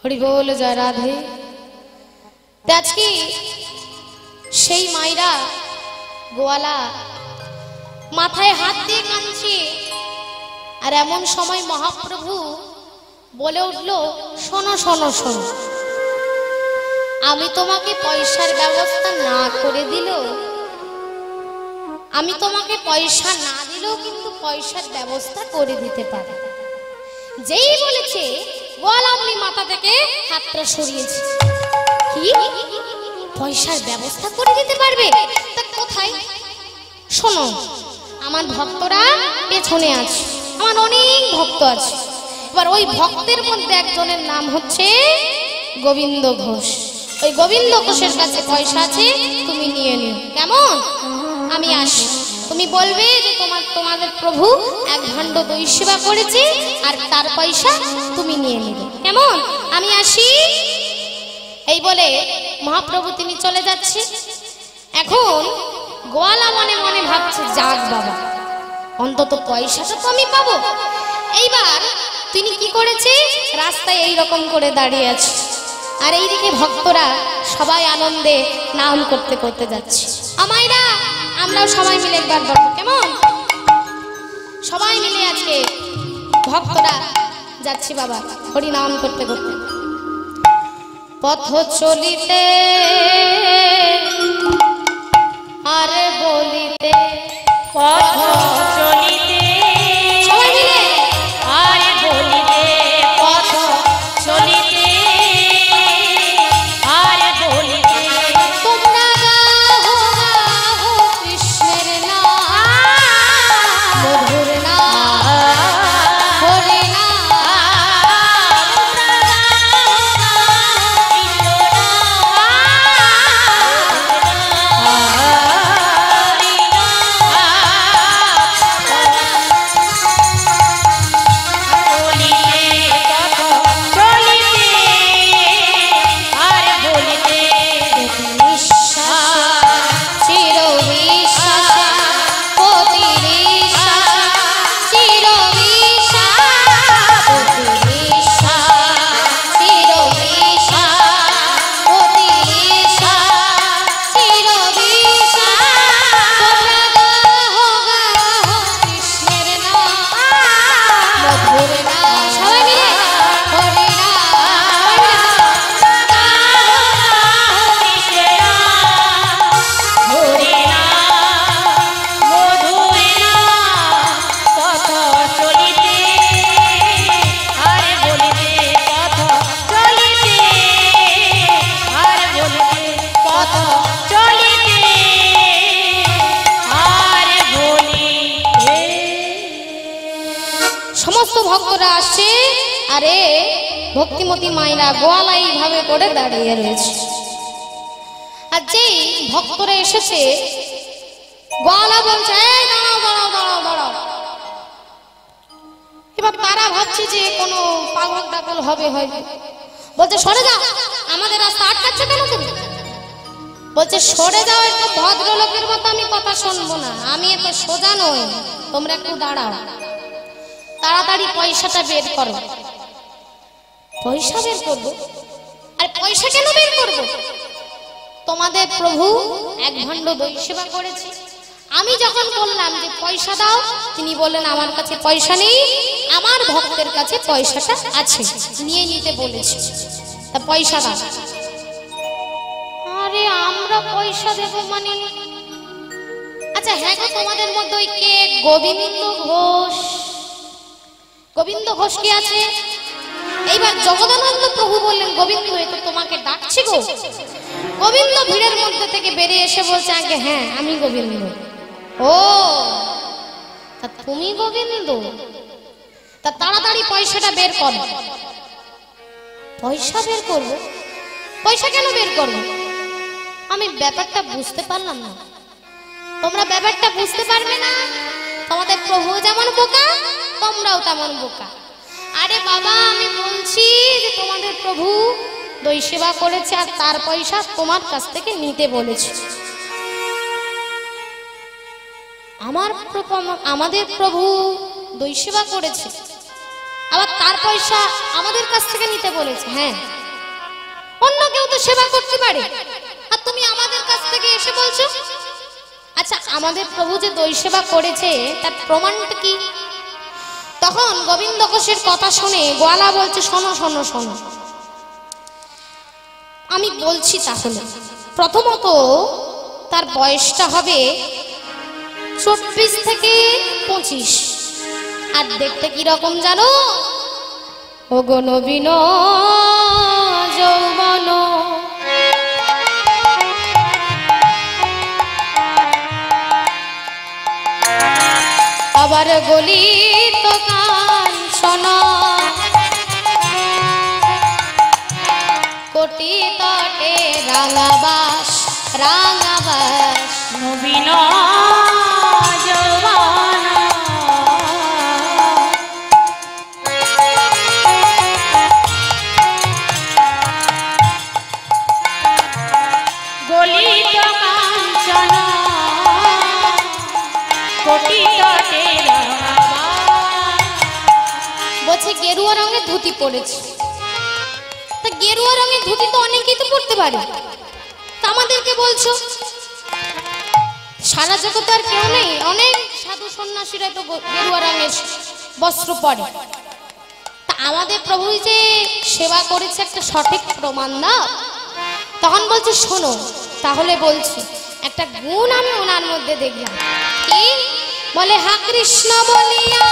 হরি বল জয় রাধে। আজকে সেই মায়েরা গোয়ালা মাথায় হাত দিয়ে কাঁদছে আর এমন সময় মহাপ্রভু বলে উঠল শোনো শোনো শোনো আমি তোমাকে পয়সার ব্যবস্থা না করে দিলেও আমি তোমাকে পয়সা না দিলেও কিন্তু পয়সার ব্যবস্থা করে দিতে পারি। যেই বলেছে গোয়ালামনি মাথা থেকে হাতটা সরিয়েছে কি পয়সার ব্যবস্থা করে দিতে পারবে তা কোথায় শোনো আমার ভক্তরা পেছনে আছে আমার অনেক ভক্ত আছে এবার ওই ভক্তের মধ্যে একজনের নাম হচ্ছে গোবিন্দ ঘোষ ওই গোবিন্দ ঘোষের কাছে পয়সা আছে তুমি নিয়ে নিও কেমন আমি আসি তুমি বলবে যে তোমাদের প্রভু এক ভাণ্ড দই সেবা করেছে আর তার পয়সা তুমি নিয়ে নেবে কেমন আমি আসি এই বলে মহাপ্রভু তিনি চলে যাচ্ছে। এখন গোয়ালা মনে মনে ভাবছে যাক বাবা অন্তত পয়সাটা তো আমি পাবো। এইবার তিনি কি করেছে রাস্তায় এই রকম করে দাঁড়িয়ে আছে আর এইদিকে ভক্তরা সবাই আনন্দে নাম করতে করতে যাচ্ছে। আমাইরা আমরাও সবাই মিলে একবার বলবো কেমন সবাই মিলে আজকে ভক্তরা যাচ্ছি বাবা হরি নাম করতে করতে পথ চলিতে আর বলিতে পথ চলিতে সবাই মিলে আর বলিতে পথ চলিতে আর বলিতে তোমরা গাও গাও কৃষ্ণের নাম মধুর নাম ধরে না সবাই মিলে হরে না সমস্ত ভক্তরা আসছে আরে ভক্তিমতী মায়েরা গোয়ালা এইভাবে করে দাঁড়িয়ে রয়েছে আর যেই ভক্তরা এসেছে গোয়ালা বলছে এই দাঁড়াও দাঁড়াও দাঁড়াও দাঁড়াও এবার তারা ভাবছে যে কোনো পাগল টাগল হবে হয়তো বলছে সরে যাও আমাদের রাস্তা আটকাচ্ছ কেন তুমি বলছে সরে যাও একটু ভদ্রলোকের মতো আমি কথা শুনবো না আমি এত সোজা নই তোমরা একটু দাঁড়াও তাড়াতাড়ি পয়সাটা বের করো পয়সা বের করবো আর পয়সা কেন বের করবো তোমাদের প্রভু এক ভাণ্ড দই সেবা করেছে আমি যখন বললাম যে পয়সা দাও তিনি বললেন আমার কাছে পয়সা নেই আমার ভক্তের কাছে পয়সাটা আছে নিয়ে নিতে বলেছে তা পয়সা দাও আরে আমরা পয়সা দেব মানে আচ্ছা হ্যাঁ গো তোমাদের মধ্যে ওই কে গোবিন্দ ঘোষ গোবিন্দ ঘোষ কি আছে এইবার জগদানন্দ প্রভু বললেন গোবিন্দ এ তো তোমাকে ডাকছি গো গোবিন্দ ভিড়ের মধ্যে থেকে বেরিয়ে এসে বলছে আগে হ্যাঁ আমি গোবিন্দ ও তা তুমি গোবিন্দ তা তাড়াতাড়ি পয়সাটা বের করো পয়সা বের করবো পয়সা কেন বের করবো আমি ব্যাপারটা বুঝতে পারলাম না তোমরা ব্যাপারটা বুঝতে পারবে না তোমাদের প্রভু যেমন বোকা তোমরাও তেমন বোকা আরে বাবা আমি বলছি যে তোমাদের প্রভু দই সেবা করেছে আর তার পয়সা তোমার কাছ থেকে নিতে বলেছে আমাদের প্রভু দই সেবা করেছে আবার তার পয়সা আমাদের কাছ থেকে নিতে বলেছে হ্যাঁ অন্য কেউ তো সেবা করতে পারে আর তুমি আমাদের কাছ থেকে এসে বলছো আচ্ছা আমাদের প্রভু যে দই সেবা করেছে তার প্রমাণটা কি তখন গোবিন্দ ঘোষের কথা শুনে গোয়ালা বলছে শোনো শোনো শোনো আমি বলছি তাহলে প্রথমত তার বয়সটা হবে 24 থেকে 25 আর দেখতে কি রকম জানো ওগো নবীন যৌবন আবার গলিত কাঞ্চন কোটি তটে রাঙাবাস রাঙাবাস নবীন যৌবন গলিত কাঞ্চন কোটি তটে বলছে গেরুয়া রঙের ধুতি পরেছে তা গেরুয়া রঙের ধুতি তো অনেকেই তো পরতে পারে তা আমাদেরকে বলছো সারা জগৎ আর কেউ নেই অনেক সাধু সন্ন্যাসীরা তো গেরুয়া রঙের বস্ত্র পরে তা আমাদের প্রভু যে সেবা করেছে একটা সঠিক প্রমাণ দাও তখন বলছে শোনো তাহলে বলছি একটা গুণ আমি ওনার মধ্যে দেখলাম কি বলে হা কৃষ্ণ বলিয়া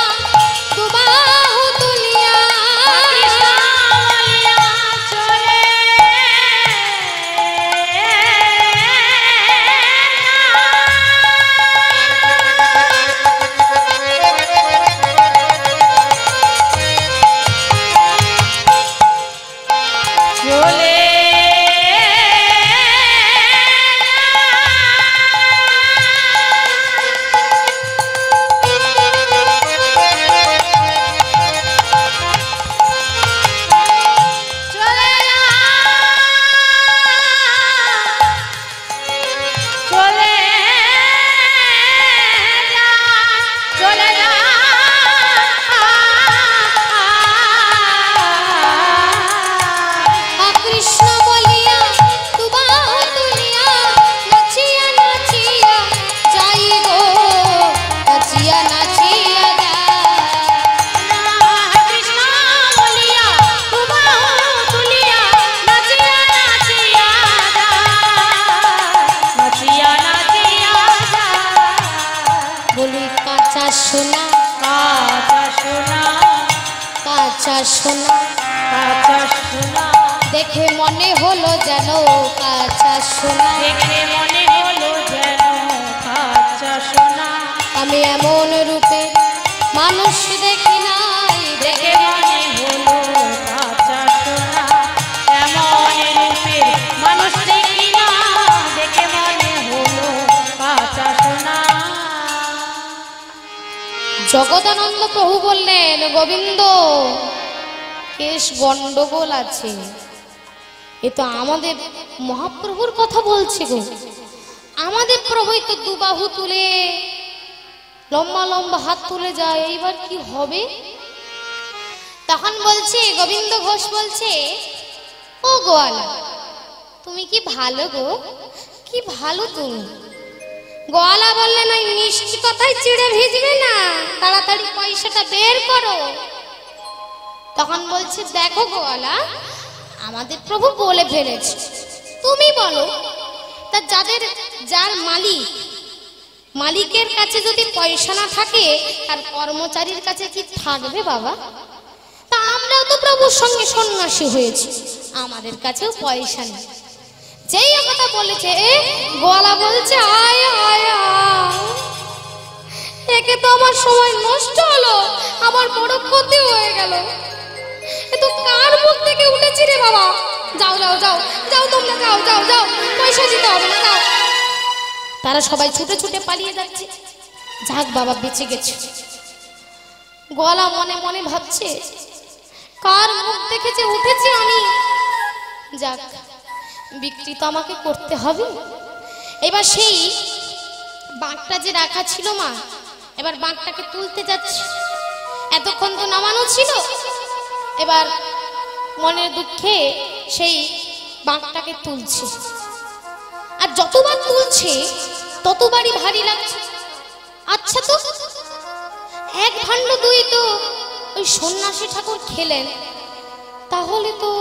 দুবাহু তুলিয়া কাঁচা সোনা, কাঁচা সোনা, দেখে মনে হলো যেন কাঁচা সোনা, দেখে মনে হলো যেন কাঁচা সোনা, আমি এমন রূপে মানুষ দেখি নাই, দেখে মনে হলো কাঁচা সোনা, এমন রূপের মানুষ দেখি না, দেখে মনে হলো কাঁচা সোনা। জগদানন্দ প্রভু বললেন, গোবিন্দ কেশ গন্ডগোল আছে, এ তো আমাদের মহাপ্রভুর কথা বলছে গো। আমাদের প্রভুই তো দুবাহু তুলে লম্বা লম্বা হাত তুলে যায়, এইবার কি হবে? তখন বলছে গোবিন্দ ঘোষ বলছে, ও গোয়ালা তুমি কি ভালো গো, কি ভালো তুমি। গোয়ালা বললেন, ওই মিষ্টি কথায় চিড়ে ভিজবে না, তাড়াতাড়ি পয়সাটা বের করো। তখন বলছে, দেখো গোয়ালা আমাদের প্রভু বলে ফেলেছে, তুমি বলো তা যার মালিকের কাছে যদি পয়সা না থাকে আর কর্মচারীর কাছে কি থাকবে বাবা? তা আমরাও তো প্রভুর সঙ্গে সন্ন্যাসী হয়েছি, আমাদের কাছেও পয়সা নেই। যেই কথা বলেছে গোয়ালা বলছে, আয় আয় আয়, একে তো আমার সময় নষ্ট হলো, আমার বড় ক্ষতি হয়ে গেল। এ তো কার মুখ থেকে উঠেছি রে বাবা। যাও যাও যাও যাও, তোমরা যাও যাও যাও, পয়সা দিতে হবে না, যাও। তারা সবাই ছুটে ছুটে পালিয়ে যাচ্ছে। যাক বাবা বেঁচে গেছে। গোয়ালা মনে মনে ভাবছে, কার মুখ দেখেছে উঠেছি আমি, যাক বিক্রি তো আমাকে করতে হবে। এবার সেই বাঁকটা যে রাখা ছিল মা, এবার বাঁকটাকে তুলতে যাচ্ছে। এতক্ষণ তো নামানো ছিল, এবার মনের দুঃখে সেই বাঁকটাকে তুলছে। আর যতবার তুলছে ততবারই ভারী লাগছে। আচ্ছা তো এক ভাণ্ড দুই তো ওই সন্ন্যাসী ঠাকুর খেলেন, তাহলে তো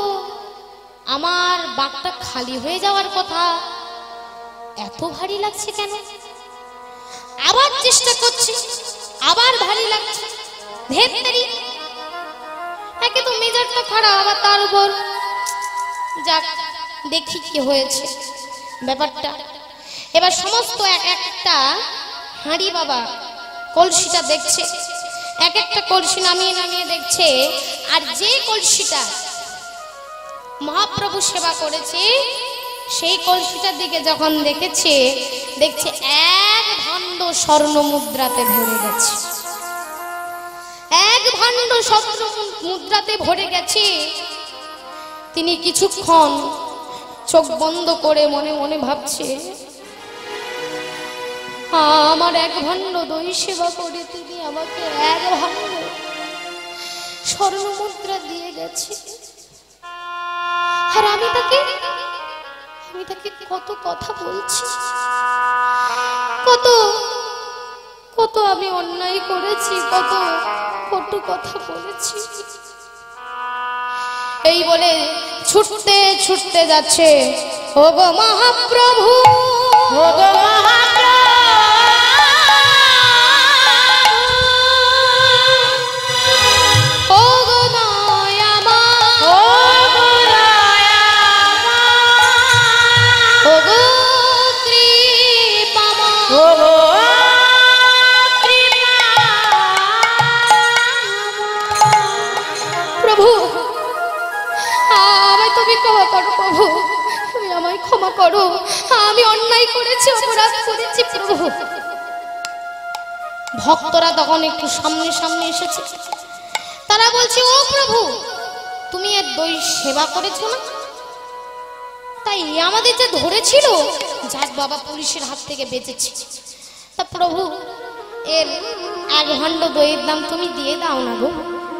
আমার বাঁকটা খালি হয়ে যাওয়ার কথা, এত ভারী লাগছে কেন? আবার চেষ্টা করছে, আবার ভারী লাগছে। ধেত্তেরি, একে তো মেজাজটা খারাপ, আবার তার উপর যাক দেখি কি হয়েছে ব্যাপারটা। এবার সমস্ত এক একটা হাঁড়ি বাবা কলসিটা দেখছে, এক একটা কলসি নামিয়ে নামিয়ে দেখছে। আর যে কলসিটা মহাপ্রভু সেবা করেছে সেই কলসিটার দিকে যখন দেখছে এক ভাণ্ড স্বর্ণ মুদ্রাতে ভরে গেছে, এক ভাণ্ড স্বর্ণ মুদ্রাতে ভরে গেছে। তিনি কিছুক্ষণ চোখ বন্ধ করে মনে মনে ভাবছে, আমার এক ভাণ্ড দই সেবা করে তিনি আমাকে এক ভাণ্ড স্বর্ণ মুদ্রা দিয়ে গেছে। আর আমি তাকে কত কথা বলছি, কত কত আমি অন্যায় করেছি, কত কটু কথা বলেছি। এই বলে ছুটতে ছুটতে যাচ্ছে। ওগো মহাপ্রভু, ওগো মহাপ্রভু, ওগো দয়াময়, ওগো দয়াময়, ওগো কৃপাময়, ওগো কৃপাময়। প্রভু আমায় তুমি ক্ষমা করো, প্রভু তুমি আমায় ক্ষমা করো, আমি অন্যায় করেছি, অপরাধ করেছি প্রভু। ভক্তরা তখন একটু সামনে সামনে এসেছে। তারা বলছে, ও প্রভু তুমি এর দই সেবা করেছো না, তাই আমাদের যে ধরেছিল, যাক বাবা পুলিশের হাত থেকে বেঁচেছি। তা প্রভু এর এক ভাণ্ড দইয়ের দাম তুমি দিয়ে দাও না গো,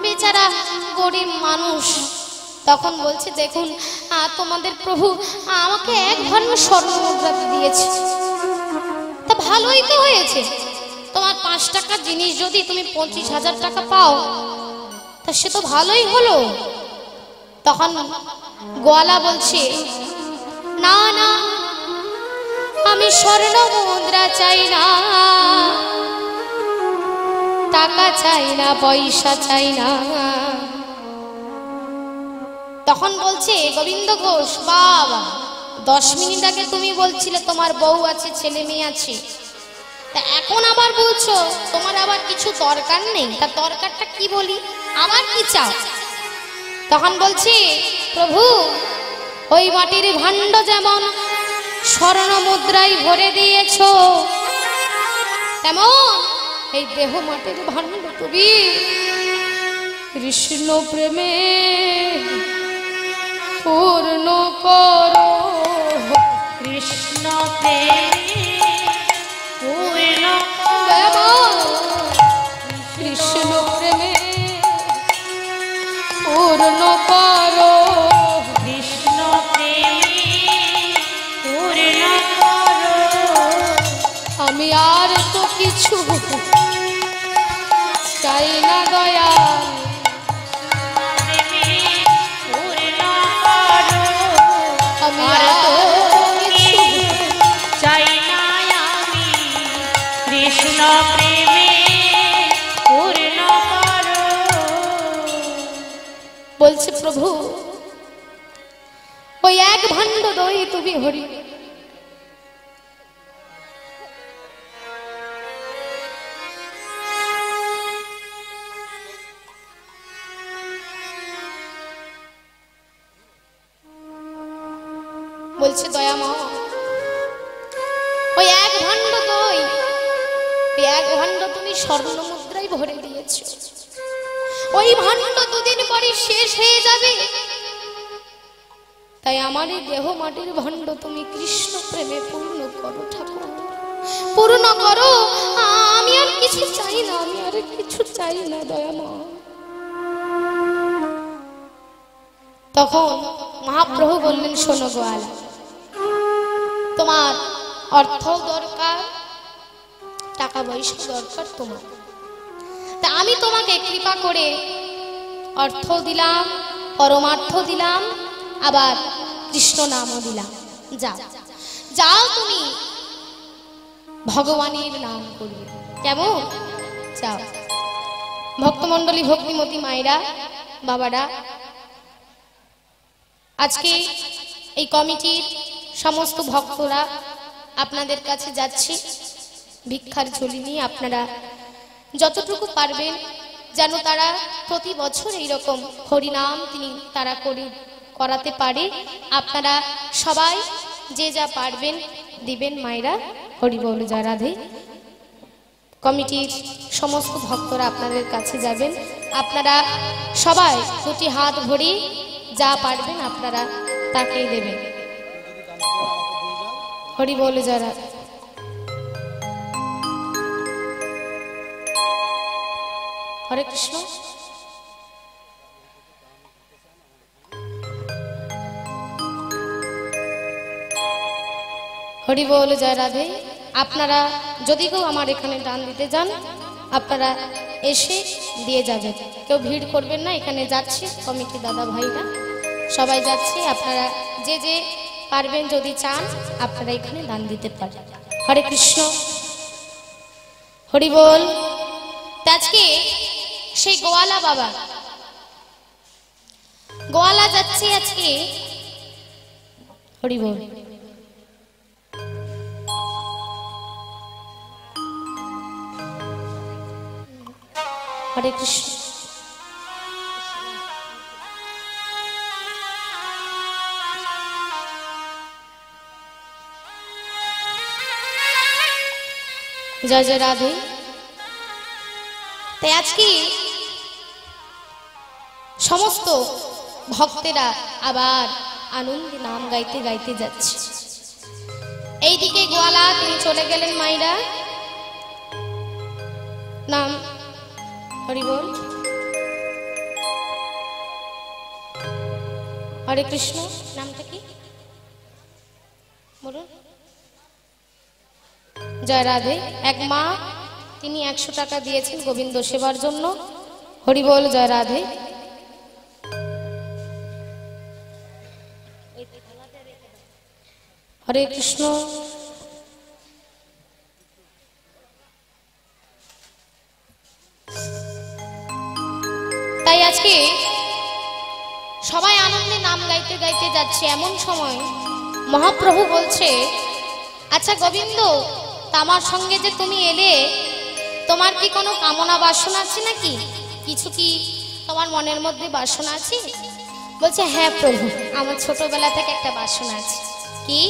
বেচারা গরিব মানুষ। তখন বলছে, দেখুন তোমাদের প্রভু আমাকে এক ভাণ্ড স্বর্ণ মুদ্রা দিয়েছে, তা ভালোই তো হয়েছে। তোমার 5 টাকার জিনিস যদি তুমি 25,000 টাকা পাও, তা সে তো ভালোই হলো। তখন গোয়ালা বলছে, না না আমি স্বর্ণ মুদ্রা চাই না, টাকা চাই না, পয়সা চাই না, তখন বলছে গোবিন্দ ঘোষ, বাবা 10 মিনিট আগে তুমি বলছিলে তোমার বউ আছে, ছেলে মেয়ে আছে, তা এখন আবার বলছো তোমার আবার কিছু দরকার নেই, তা দরকারটা কি বলি, আবার কি চাও? তখন বলছি, প্রভু ওই মাটির ভাণ্ড যেমন স্বর্ণ মুদ্রায় ভরে দিয়েছো, তেমন এই দেহ মাটির ভাণ্ড তুমি কৃষ্ণ প্রেমে পূর্ণ করো। কৃষ্ণ প্রেমে পূর্ণ করো, কৃষ্ণ প্রেমে পূর্ণ করো, কৃষ্ণ প্রেমে পূর্ণ করো। আমি আর তো কিছু চাই না দয়াল, প্রেমে পূর্ণ করো। আমি আর আর তো কিছু চাই না আমি, কৃষ্ণ প্রেমে পূর্ণ করো। বলছে প্রভু ওই এক ভাণ্ড দই তুমি হরি, বলছে দয়াময় ওই এক ভাণ্ড দই, ওই এক ভাণ্ড তুমি স্বর্ণ মুদ্রায় ভরে দিয়েছো, ওই ভাণ্ড দুদিন পরে শেষ হয়ে যাবে, তাই আমার এই দেহ মাটির ভাণ্ড তুমি কৃষ্ণ প্রেমে পূর্ণ করো ঠাকুর, পূর্ণ করো। আমি আর কিছু চাই না, আমি আর কিছু চাই না দয়াময়। তখন মহাপ্রভু বললেন, শোনো গোয়ালা, তোমার অর্থ দরকার, টাকা পয়সা দরকার তোমার, তা আমি তোমাকে কৃপা করে অর্থ দিলাম, পরমার্থ দিলাম, আবার কৃষ্ণ নামও দিলাম। যাও যাও তুমি ভগবানের নাম করবে, কেমন? যাও। ভক্তমণ্ডলী, ভক্তিমতী মায়েরা, বাবারা, আজকে এই কমিটির সমস্ত ভক্তরা আপনাদের কাছে যাচ্ছি ভিক্ষার ঝুলি নিয়ে। আপনারা যতটুকু পারবেন যেন তারা প্রতি বছর এইরকম হরিনাম তারা করাতে পারে, আপনারা সবাই যে যা পারবেন দিবেন মায়েরা। হরি বল, জয় রাধে। কমিটির সমস্ত ভক্তরা আপনাদের কাছে যাবেন, আপনারা সবাই দুটি হাত ভরি যা পারবেন আপনারা তাকেই দেবেন। হরি বল, জয় রাধে। হরে কৃষ্ণ। হরি বল, জয় রাধে। আপনারা যদি কেউ আমার এখানে দান দিতে যান, আপনারা এসে দিয়ে যাবেন, কেউ ভিড় করবেন না। এখানে যাচ্ছে কমিটি দাদা ভাইরা সবাই যাচ্ছে, আপনারা যে যে পারবেন যদি চান আপনারা এখানে দান দিতে পারেন। হরে কৃষ্ণ, হরি বল। আজকে সেই গোয়ালা বাবা, গোয়ালা যাচ্ছে আজকে। হরি বল। হরে কৃষ্ণ। জয় জয় রাধে। তাই আজকে সমস্ত ভক্তেরা আবার আনন্দে নাম গাইতে গাইতে যাচ্ছে। এইদিকে গোয়ালা তিনি চলে গেলেন মাইরা। নাম হরি বল। হরে কৃষ্ণ। নামটা কি বলুন? জয় রাধে। এক মা তিনি 100 টাকা দিয়েছেন গোবিন্দ সেবার জন্য। হরি বল, জয় রাধে। হরে কৃষ্ণ। তাই আজকে সবাই আনন্দে নাম গাইতে গাইতে যাচ্ছে, এমন সময় মহাপ্রভু বলছে, আচ্ছা গোবিন্দ, তা আমার সঙ্গে যে তুমি এলে, তোমার কি কোনো কামনা বাসনা আছে নাকি? কিছু কি তোমার মনের মধ্যে বাসনা আছে? বলছে, হ্যাঁ প্রভু, আমার ছোটবেলা থেকে একটা বাসনা আছে। কি?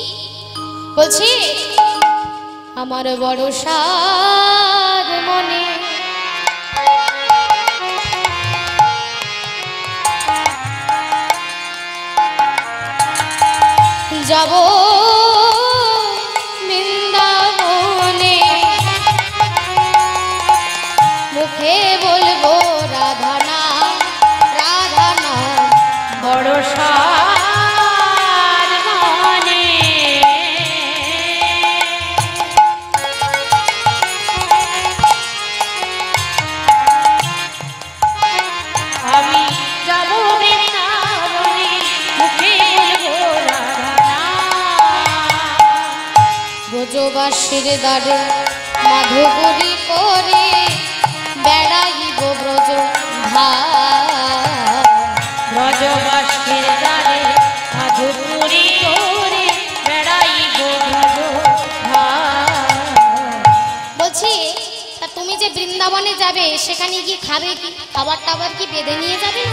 বলছি, আমার বড় সার মনে যাব বৃন্দাবনে, মুখে বলবো রাধা নাম, রাধা নাম, বড় সার মনে। আমি যাব বৃন্দাবনে, মুখে বলবো রাধা নাম। ব্রজবাসীর দ্বারে মাধুগুরি করে বেড়াইব ব্রজ ধার। ব্রজবাসীর দ্বারে মাধুপুরি করে বেড়াইব ব্রজ ধার। বলছি, তা তুমি যে বৃন্দাবনে যাবে, সেখানে কি খাবে? কি খাবার টাবার কি বেঁধে নিয়ে যাবে?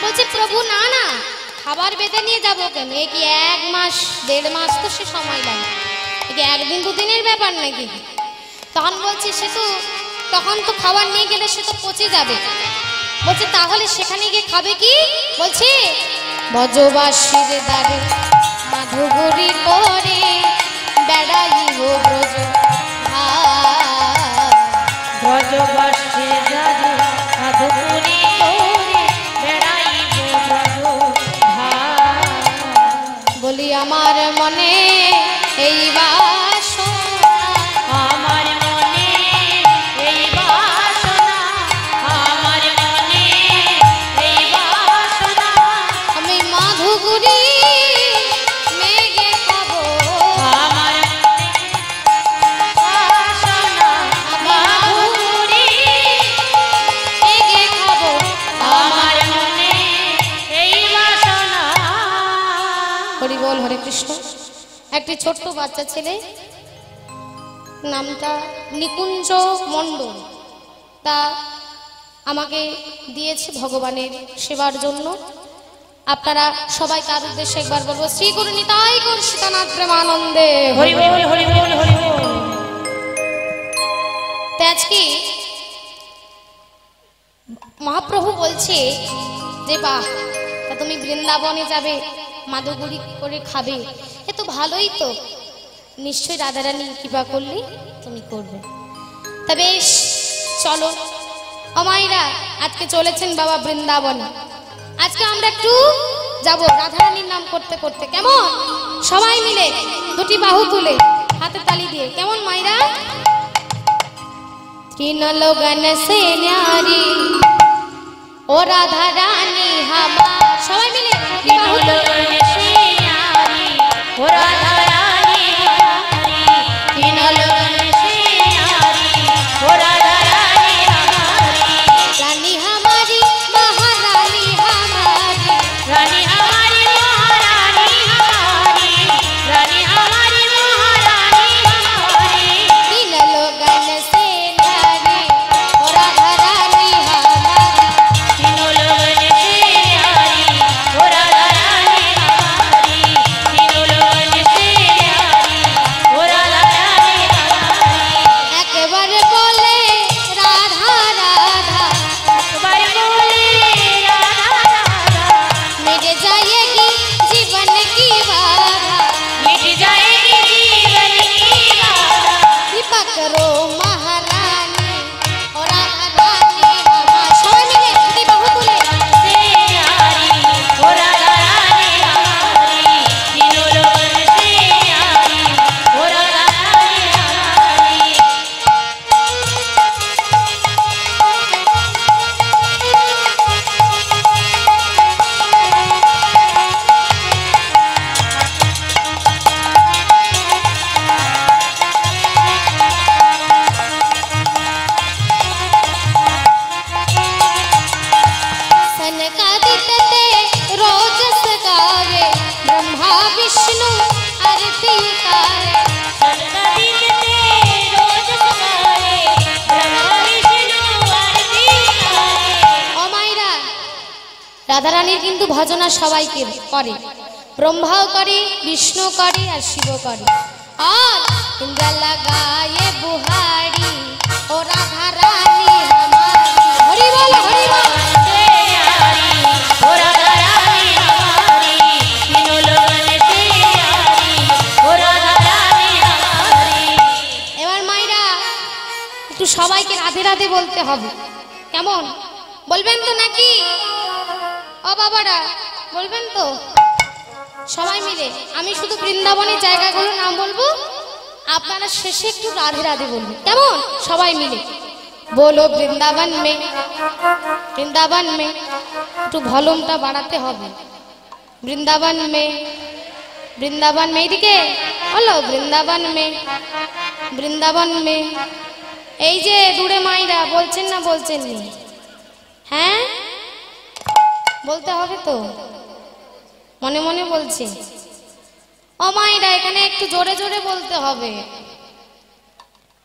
বলছে, প্রভু না না, খাবার বেঁধে নিয়ে যাবো কেন? এ কি 1 মাস 1.5 মাস তো সে সময় লাগে, এ কি একদিন দুদিনের ব্যাপার নাকি? তখন বলছি, সে তো তখন তো খাবার নিয়ে গেলে সে তো পচে যাবে। বলছে, তাহলে সেখানে গিয়ে খাবে কি? বলছে, ব্রজবাসীর দ্বারে মাধুগুরি করে বেড়াইব ব্রজ ধার। ব্রজবাসীর দ্বারে মাধুপুরি করে বেড়াইব ব্রজ ধার। বলি, আমার মনে এই বাসনা, আমার মনে এই বাসনা, আমার মনে এই বাসনা। আমি মাধুগুরি মেঘে খাবো, আমার বাসনা মাধুরী মেঘে খাবো, আমার মনে এই বাসনা। হরি বল, হরে কৃষ্ণ। একটি ছোট্ট বাচ্চা ছেলে, নামটা নিকুঞ্জ মণ্ডল, তা আমাকে দিয়েছে ভগবানের সেবার জন্য। আপনারা সবাই তার উদ্দেশ্যে একবার বলবো, শ্রী গুরু নিতাই গৌর সীতানাথ প্রেমানন্দে হরি বল, হরি বল, হরি বল। তো আজকে মহাপ্রভু বলছে যে, বাহ, তা তুমি বৃন্দাবনে যাবে, মাধুগুরি করে খাবে, এ তো ভালোই তো, নিশ্চয়ই রাধারানী কৃপা করলে তুমি করবে। তা বেশ, চলো অমাইরা, আজকে চলেছেন বাবা বৃন্দাবনে। আজকে আমরা একটু যাব রাধারানীর নাম করতে করতে, কেমন? সবাই মিলে দুটি বাহু তুলে হাতে তালি দিয়ে, কেমন মাইরা? तीनों लोगन से न्यारी ओ राधा रानी हमार, सबाई मिले तीनों लोगन से न्यारी ओ राधा रानी हमारी। तीनों लोगन से न्यारी ओ राधा रानी हमारी। रानी हमारी महारानी हमारी, रानी हमारी महारानी हमारी, रानी हमारी महारानी हमारी। तीनों लोगन से न्यारी ओ राधा रानी हमारी। तीनों लोगन ब्रह्मा विष्णु आरती करे सदा दिन ते रोज पुकारे ब्रह्मा विष्णु आरती करे। ও মাইরা রাধারানীর কিন্তু ভজনা সবাইকে করে, ব্রহ্মাও করে, বিষ্ণু করে আর শিব করে। আর ইন্দ্র লাগায়ে বুহারি ও রাধা রানী हमारी হরি বল হরি বল। से यारी ओ राधा रानी हमारी तीनों लोगन से यारी ओ राधा रानी हमारी। এবার মাইরা একটু সবাইকে রাধে রাধে বলতে হবে, কেমন বলবেন তো নাকি? ও বাবারা বলবেন তো সবাই মিলে? আমি শুধু বৃন্দাবনের জায়গাগুলোর নাম বলবো, আপনারা শেষে একটু রাধে রাধে বলবেন, কেমন? সবাই মিলে বলো বৃন্দাবন মে, বৃন্দাবন মে, একটু ভলিউমটা বাড়াতে হবে। বৃন্দাবন মে, বৃন্দাবন মে, এইদিকে বলো বৃন্দাবন মে, বৃন্দাবন মে। এই যে দূরে মাইরা বলছেন না বলছেন নি? হ্যাঁ বলতে হবে তো, মনে মনে বলছে। ও মাইরা এখানে একটু জোরে জোরে বলতে হবে।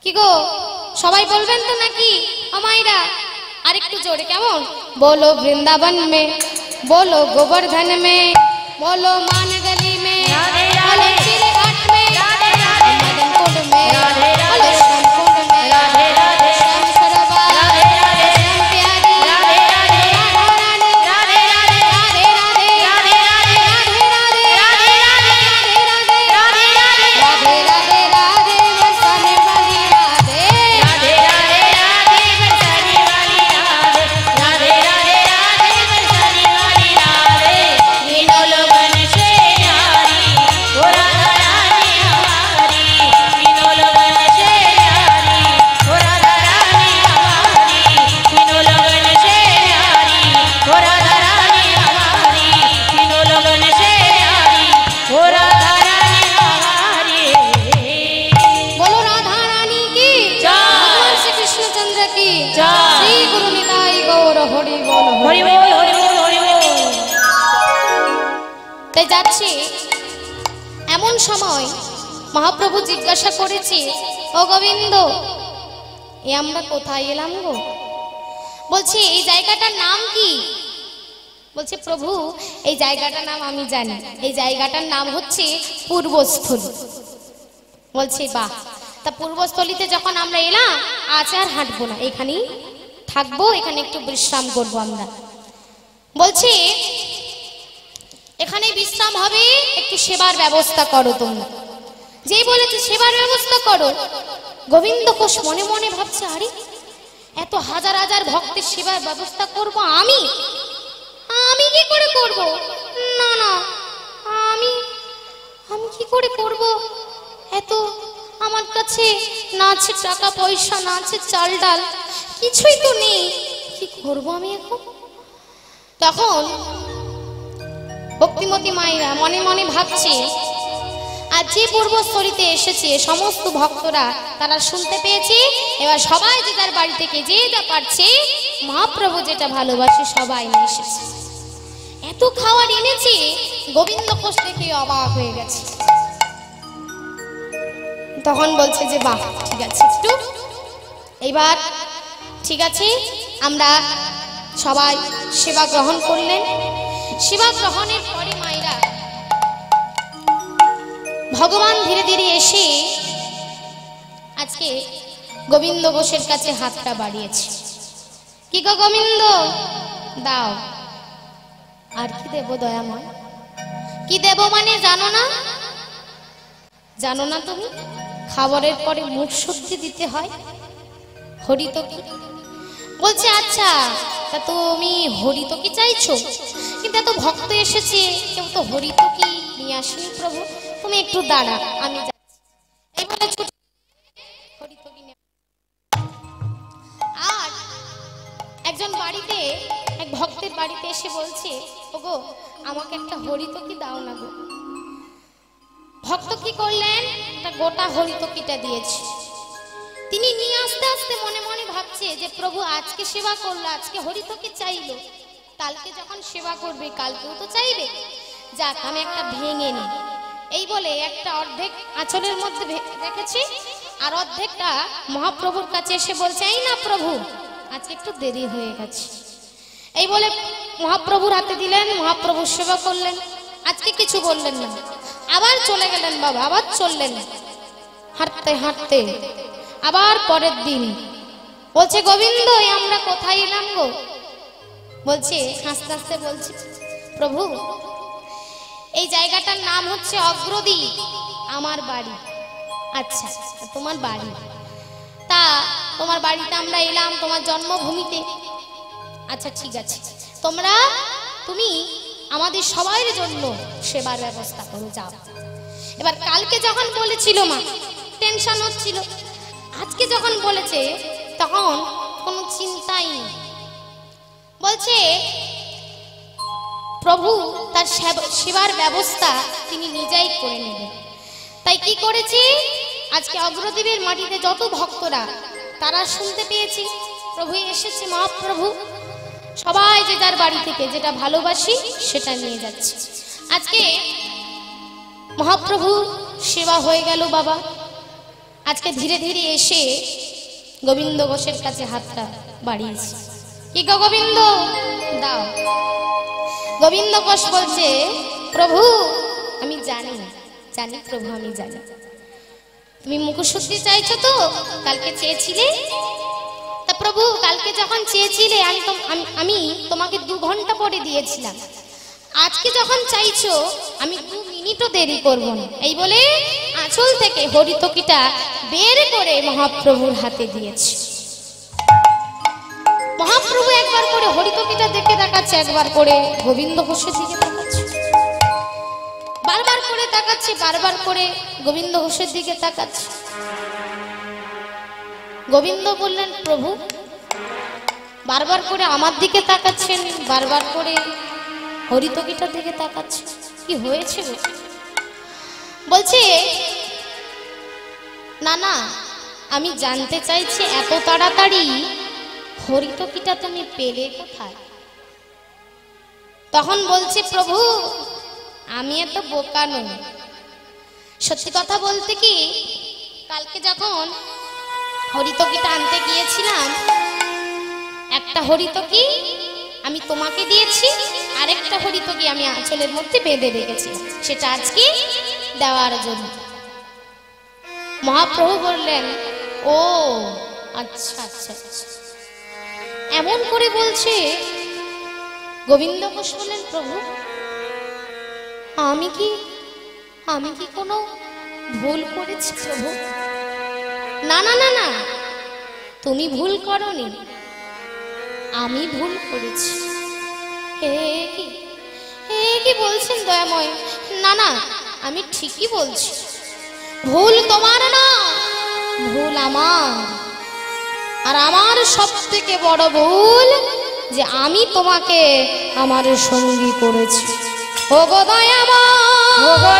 কি গো সবাই বলবেন তো নাকি? ও মাইরা আর একটু জোরে, কেমন? বলো বৃন্দাবন মে, বলো গোবর্ধন মে, বলো মানগলি মে, রাধে বলো রাধে, চিরঘাট মে, রাধे राधे, मदनकुंड में, राधे बोलो राधे, श्यामकुंड में, राधे राधे, श्याम सरोवर, राधे राधे, श्याम प्यारी, राधे राधे, राधा रानी, राधे राधे, राधे राधे, राधे राधे, राधे राधे, राधे राधे, राधे राधे, राधे राधे, राधे राधे, बरसाने वाली राधे, राधे राधे राधे बरसाने वाली राधे, राधे राधे राधे बरसाने वाली राधे। तीनों लोगन से यारी ओ राधा रानी हमारी, तीनों लोगन से यारी ओ राधा रानी हमारी, तीनों लोगन से यारी ओ राधा रानी हमारी, तीनों लोगन से यारी ओ राधा रानी हमारी। बोलो राधा रानी की जय। भगवान श्री कृष्णचंद्र की जय। श्री गुरु निताई गौर हरि बोल हरि बोल हरि बोल हरि बोल। তাই যাচ্ছি এমন সময় মহাপ্রভু জিজ্ঞাসা করেছে, ও গোবিন্দ এ আমরা কোথায় এলাম গো? বলছে এই জায়গাটার নাম কি? বলছে প্রভু এই জায়গাটার নাম আমি জানি, এই জায়গাটার নাম হচ্ছে পূর্বস্থলী। বলছে বাহ, তা পূর্বস্থলীতে যখন আমরা এলাম আজ আর হাঁটবো না, এখানেই থাকবো, এখানে একটু বিশ্রাম করবো আমরা। বলছে এখানে বিশ্রাম হবে, একটু সেবার ব্যবস্থা করো তোমরা। যেই বলেছে সেবার ব্যবস্থা করো, গোবিন্দ কোষ মনে মনে ভাবছে আরে এত হাজার হাজার ভক্তের সেবার ব্যবস্থা করব আমি, আমি কি করে করব? না না আমি আমি কি করে করব? এত আমার কাছে না আছে টাকা পয়সা, না আছে চাল ডাল, কিছুই তো নেই, কি করব আমি এখন? তখন ভক্তিমতী মায়েরা মনে মনে ভাবছে আর যে পূর্বস্থলীতে এসেছে সমস্ত ভক্তরা তারা শুনতে পেয়েছে, এবার সবাই যে তার বাড়ি থেকে যে যা পারছে মহাপ্রভু যেটা ভালোবাসে সবাই নিয়ে এসেছে। এত খাবার এনেছে, গোবিন্দ কোষ দেখে অবাক হয়ে গেছে। তখন বলছে যে বাহ ঠিক আছে, একটু এইবার ঠিক আছে। আমরা সবাই সেবা গ্রহণ করলেন। সেবা গ্রহণের পরে মায়েরা ভগবান ধীরে ধীরে এসে আজকে গোবিন্দ ঘোষের কাছে হাতটা বাড়িয়েছে। কি গো গোবিন্দ দাও। আর কি দেব দয়াময়? কি দেব মানে জানো না? জানো না তুমি? খাবারের পরে মুখ শুদ্ধি দিতে হয়, হরিতকি। বলছে আচ্ছা তা তুমি হরিতকি চাইছো, কিন্তু এত ভক্ত এসেছে কেউ তো হরিতকি নিয়ে আসেনি প্রভু, তুমি একটু দাঁড়া আমি যাচ্ছি। এই বলে ছুটি হরিতকি নিয়ে। আর একজন বাড়িতে এক ভক্তের বাড়িতে এসে বলছে ওগো আমাকে একটা হরিতকি দাও না গো। ভক্ত কি করলেন, তা গোটা হরিতকিটা দিয়েছে। তিনি নিয়ে আস্তে আস্তে মনে মনে ভাবছে যে প্রভু আজকে সেবা করলো, আজকে হরিতকি চাইলো, কালকে যখন সেবা করবে কালকেও তো চাইবে, যাক আমি একটা ভেঙে নি। এই বলে একটা অর্ধেক আঁচলের মধ্যে রেখেছি, আর অর্ধেকটা মহাপ্রভুর কাছে এসে বলছে, এই না প্রভু, আজকে একটু দেরি হয়ে গেছে। এই বলে মহাপ্রভুর হাতে দিলেন, মহাপ্রভু সেবা করলেন, আজকে কিছু বললেন না। আবার চলে গেলেন বাবা, আবার চললেন হাঁটতে হাঁটতে। আবার পরের দিন বলছে, গোবিন্দ আমরা কোথায় এলাম গো? বলছে হাসতে হাসতে বলছে, প্রভু এই জায়গাটার নাম হচ্ছে অগ্রদী, আমার বাড়ি। আচ্ছা তোমার বাড়ি, তা তোমার বাড়িতে আমরা এলাম, তোমার জন্মভূমিতে। আচ্ছা ঠিক আছে, তুমি আমাদের সবার জন্য সেবার ব্যবস্থা করো, যাও। এবার কালকে যখন বলেছিল মা টেনশন হচ্ছিল, আজকে যখন বলেছে তখন কোনো চিন্তাই নেই। বলছে প্রভু তার সেবার ব্যবস্থা তিনি নিজেই করে নেবেন। তাই কি করেছি, আজকে অগ্রদ্বীপের মাটিতে যত ভক্তরা তারা শুনতে পেয়েছি প্রভু এসেছে, মহাপ্রভু সবাই যে যার বাড়ি থেকে যেটা ভালোবাসি সেটা নিয়ে যাচ্ছে। আজকে মহাপ্রভু সেবা হয়ে গেল বাবা। আজকে ধীরে ধীরে এসে গোবিন্দ ঘোষের কাছে হাতটা বাড়িয়েছে, কি গো গোবিন্দ দাও। গোবিন্দ ঘোষ বলছে, প্রভু আমি জানি জানি প্রভু, আমি জানি তুমি মুখশুদ্ধি চাইছো, তো কালকে চেয়েছিলে। তা প্রভু কালকে যখন চেয়েছিলে আমি তোমাকে 2 ঘন্টা পরে দিয়েছিলাম, আজকে যখন চাইছো আমি 2 মিনিটও দেরি করব না। এই বলে আঁচল থেকে হরিতকিটা বের করে মহাপ্রভুর হাতে দিয়েছে। মহাপ্রভু একবার করে হরিতকিটা দেখে তাকাচ্ছে, একবার করে গোবিন্দ ঘোষের দিকে তাকাচ্ছে, বারবার করে তাকাচ্ছে, বারবার করে গোবিন্দ ঘোষের দিকে তাকাচ্ছে। গোবিন্দ বললেন, প্রভু বারবার করে আমার দিকে তাকাচ্ছেন, বারবার করে হরিতকিটার দিকে তাকাচ্ছেন, কি হয়েছে? বলছে না না, আমি জানতে চাইছি এত তাড়াতাড়ি হরিতকিটা তুমি পেলে কোথায়? তখন বলছে, প্রভু আমি এত বোকা নই। সত্যি কথা বলতে কি, কালকে যখন হরিতকিটা আনতে গিয়েছিলাম, একটা হরিতকি আমি তোমাকে দিয়েছি, আরেকটা হরিতকি আমি আঁচলের মধ্যে বেঁধে রেখেছি, সেটা আজকে দেওয়ার জন্য। মহাপ্রভু বললেন, ও আচ্ছা আচ্ছা আচ্ছা, এমন করে বলছে। গোবিন্দ ঘোষ বললেন, প্রভু আমি কি কোনো ভুল করেছি প্রভু? না না না না, তুমি ভুল করনি, আমি ভুল করেছি। কি বলছেন দয়াময়? না না, আমি ঠিকই বলছি, ভুল তোমার না, ভুল আমার। আর আমার সবথেকে বড় ভুল যে আমি তোমাকে আমার সঙ্গী করেছি। ও গো দয়াময়, ও গো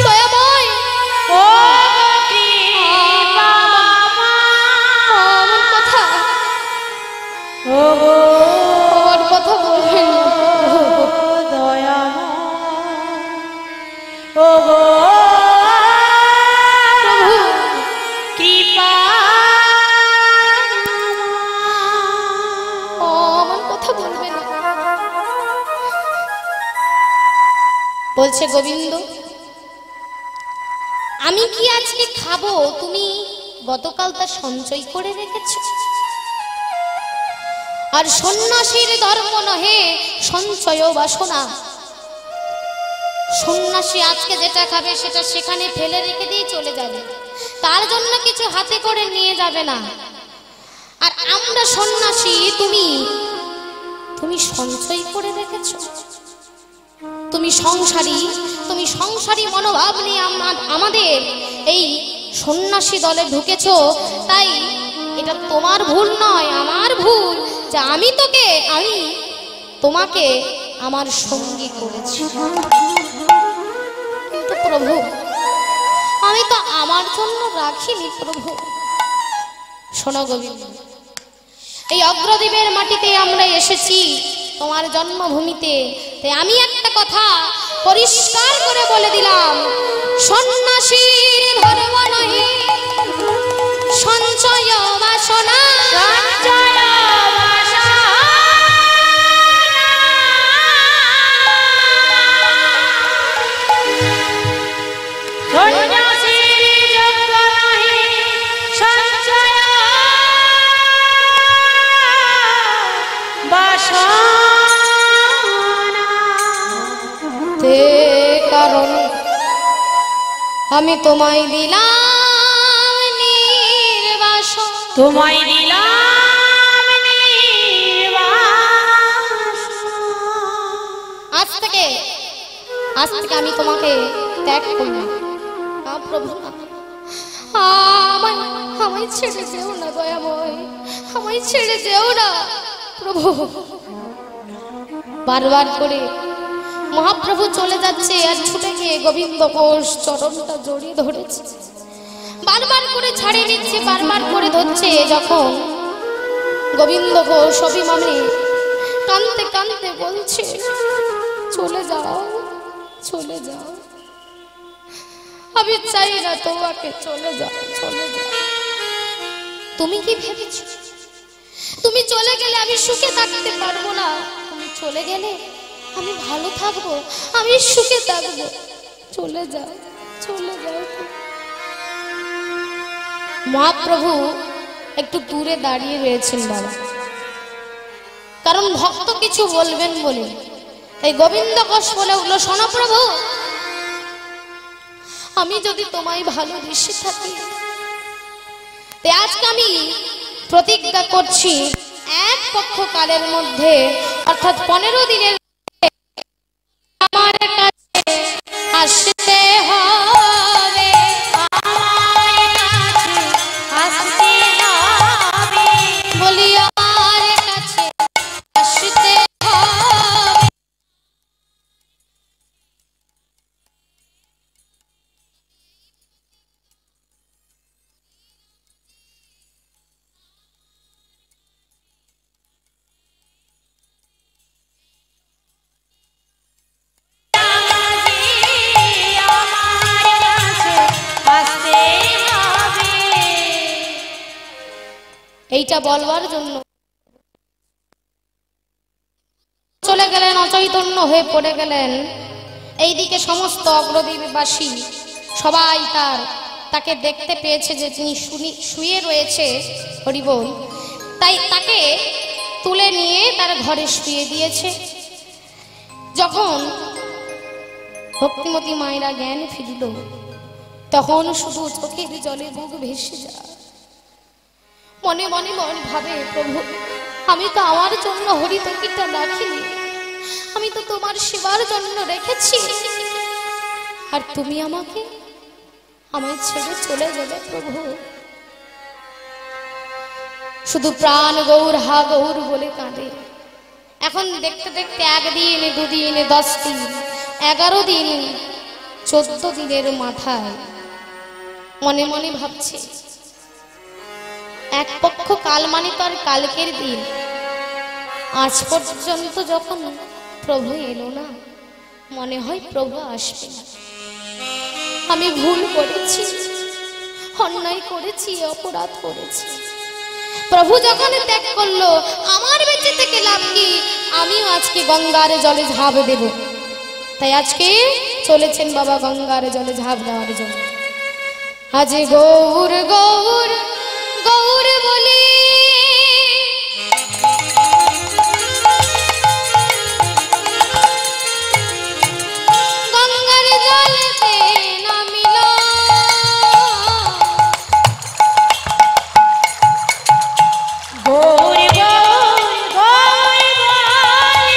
দয়াময়, ও কথা, ওর কথা বলবেন দয়াময়, ও গো বলছে। গোবিন্দ আমি কি আজকে খাবো তুমি গতকাল তা সঞ্চয় করে রেখেছ? আর সন্ন্যাসীর ধর্ম নহে সঞ্চয় বাসনা। সন্ন্যাসী আজকে যেটা খাবে সেটা সেখানে ফেলে রেখে দিয়ে চলে যাবে, তার জন্য কিছু হাতে করে নিয়ে যাবে না। আর আমরা সন্ন্যাসী, তুমি সঞ্চয় করে রেখেছ, তুমি সংসারী মনোভাব নিয়ে আমাদের এই সন্ন্যাসী দলে ঢুকেছো। তাই এটা তোমার ভুল নয়, আমার ভুল যে আমি তোমাকে আমার সঙ্গী করেছি। কিন্তু প্রভু আমি তো আমার জন্য রাখিনি প্রভু। শোনো গোবিন্দ, এই অগ্রদ্বীপের মাটিতে আমরা এসেছি, তোমার জন্মভূমিতে। তাই আমি একটা কথা পরিষ্কার করে বলে দিলাম, সন্ন্যাসীর ধর্ম নহে সঞ্চয় বাসনা, সঞ্চয় বাসনা, সন্ন্যাসীর যোগ্য নহে সঞ্চয় বাসনা। তে কারণ আমি তোমায় দিলাম নির্বাসন, তোমায় দিলাম নির্বাসন। আজ থেকে আমি তোমাকে ত্যাগ করলাম। না প্রভু, না, আমায় ছেড়ে যেও না দয়াময়, আমায় ছেড়ে যেও না প্রভু। বারবার করে মহাপ্রভু চলে যাচ্ছে, আর ছুটে গিয়ে গোবিন্দ ঘোষ চরণটা জড়িয়ে ধরেছে, বারবার করে ছাড়িয়ে নিচ্ছে, বারবার করে ধরছে। যখন গোবিন্দ ঘোষ অভিমানে কাঁদতে কাঁদতে বলছে, চলে যাও, চলে যাও, আমি চাই না তোমাকে, চলে যাও, চলে যাও। তুমি কি ভেবেছ তুমি চলে গেলে আমি সুখে থাকতে পারবো না? তুমি চলে গেলে আমি ভালো থাকবো, আমি সুখে থাকবো। চলে যাও, চলে যাও। মহাপ্রভু একটু দূরে দাঁড়িয়ে রয়েছেন বাবা, কারণ ভক্ত কিছু বলবেন বলে। তাই গোবিন্দ ঘোষ বলে উঠল, শোনো প্রভু, আমি যদি তোমায় ভালোবেসে থাকি, তাই আজকে আমি প্রতিজ্ঞা করছি, এক পক্ষ কালের মধ্যে অর্থাৎ 15 দিনের আমার কাছে আসতে হবে, আমার কাছে আসতে হবে, বলি আমার কাছে আসতে হবে। এইটা বলবার জন্য চলে গেলেন, অচৈতন্য হয়ে পড়ে গেলেন। এইদিকে সমস্ত অগ্রদ্বীপবাসী সবাই তাকে দেখতে পেয়েছে যে তিনি শুয়ে রয়েছে, হরিবোল। তাই তাকে তুলে নিয়ে তার ঘরে শুয়ে দিয়েছে। যখন ভক্তিমতী মায়েরা জ্ঞান ফিরল, তখন শুধু চোখের জলে বুক ভেসে যায়। মনে মনে মন ভাবে, প্রভু, আমি তো আমার জন্য হরিতকিটা রাখিনি, আমি তো তোমার সেবার জন্য রেখেছি, আর তুমি আমায় ছেড়ে চলে যাবে প্রভু। শুধু প্রাণ গৌর হা গৌর বলে কাঁদে। এখন দেখতে দেখতে 1 দিন, 2 দিন, 10 দিন, 11 দিন, 14 দিনের মাথায় মনে মনে ভাবছে, এক পক্ষ কাল মানে তো আর কালকের দিন, আজ পর্যন্ত যখন প্রভু এলো না, মনে হয় প্রভু আসবে না। আমি ভুল করেছি, অন্যায় করেছি, অপরাধ করেছি। প্রভু যখন ত্যাগ করলো, আমার বেঁচে থেকে লাভ কি? আমিও আজকে গঙ্গার জলে ঝাঁপ দেব। তাই আজকে চলেছেন বাবা গঙ্গার জলে ঝাঁপ দেওয়ার জন্য। আজ গৌর গৌর গৌর বলি গঙ্গার জলেতে নামিল, গৌর গৌর গৌর বলি,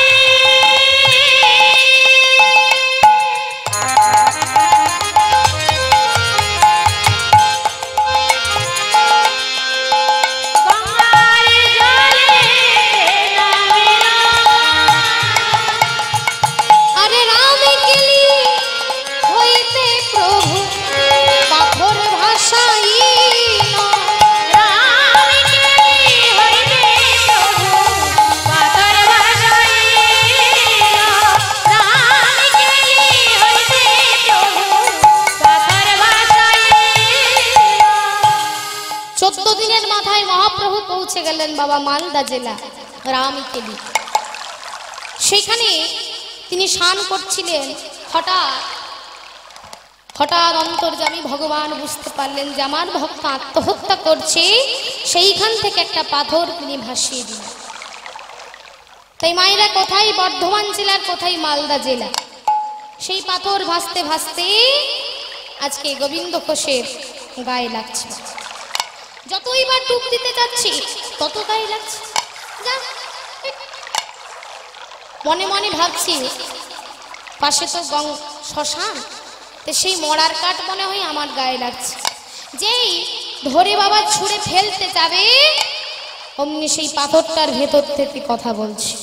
বাবা মালদা জেলা রামকেলি। সেখানে তিনি স্নান করছিলেন। হঠাৎ অন্তর্যামী ভগবান বুঝতে পারলেন যে আমার ভক্ত আত্মহত্যা করছে, সেইখান থেকে একটা পাথর তিনি ভাসিয়ে দিলেন। তাই মায়েরা কোথায় বর্ধমান জেলার, কোথায় মালদা জেলা, সেই পাথর ভাসতে ভাসতে আজকে গোবিন্দ ঘোষের গায়ে লাগছে। যতই বার ডুব দিতে যাচ্ছি তত গায়ে লাগছে। মনে মনে ভাবছি পাশে তো শ্মশান, তো সেই মরার কাঠ মনে হয় আমার গায়ে লাগছে। যেই ধরে বাবা ছুঁড়ে ফেলতে যাবে অমনি সেই পাথরটার ভেতর থেকে কথা বলছে,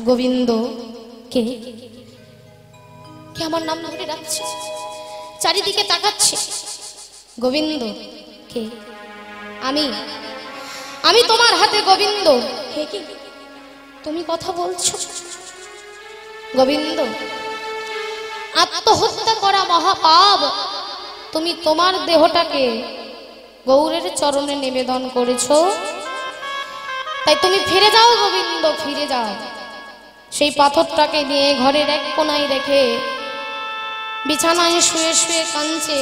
গোবিন্দ কে কে আমার নাম ধরে ডাকছে। চারিদিকে তাকাচ্ছে, গোবিন্দ কে? আমি তোমার হাতে গোবিন্দ। কে কে তুমি কথা বলছো? গোবিন্দ, আত্মহত্যা করা মহাপাপ, তুমি তোমার দেহটাকে গৌরের চরণে নিবেদন করেছো, তাই তুমি ফিরে যাও গোবিন্দ, ফিরে যাও। সেই পাথরটাকে নিয়ে ঘরের এক কোনায় রেখে বিছানায় শুয়ে শুয়ে কাঁদছে,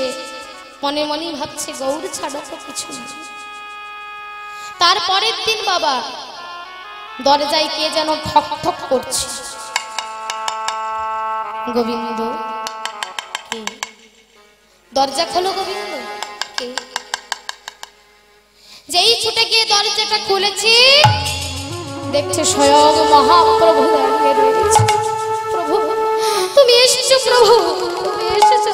মনে মনে ভাবছে গৌর ছাড়া তো কিছু নেই। তারপরের দিন বাবা দরজায় কে যেন ঠক ঠক করছে। গোবিন্দ কে? দরজা খোলো গোবিন্দ কে? যেই ছুটে গিয়ে দরজাটা খুলেছে দেখছে স্বয়ং মহাপ্রভু দাঁড়িয়ে রয়েছে। প্রভু তুমি এসেছো, প্রভু তুমি এসেছো।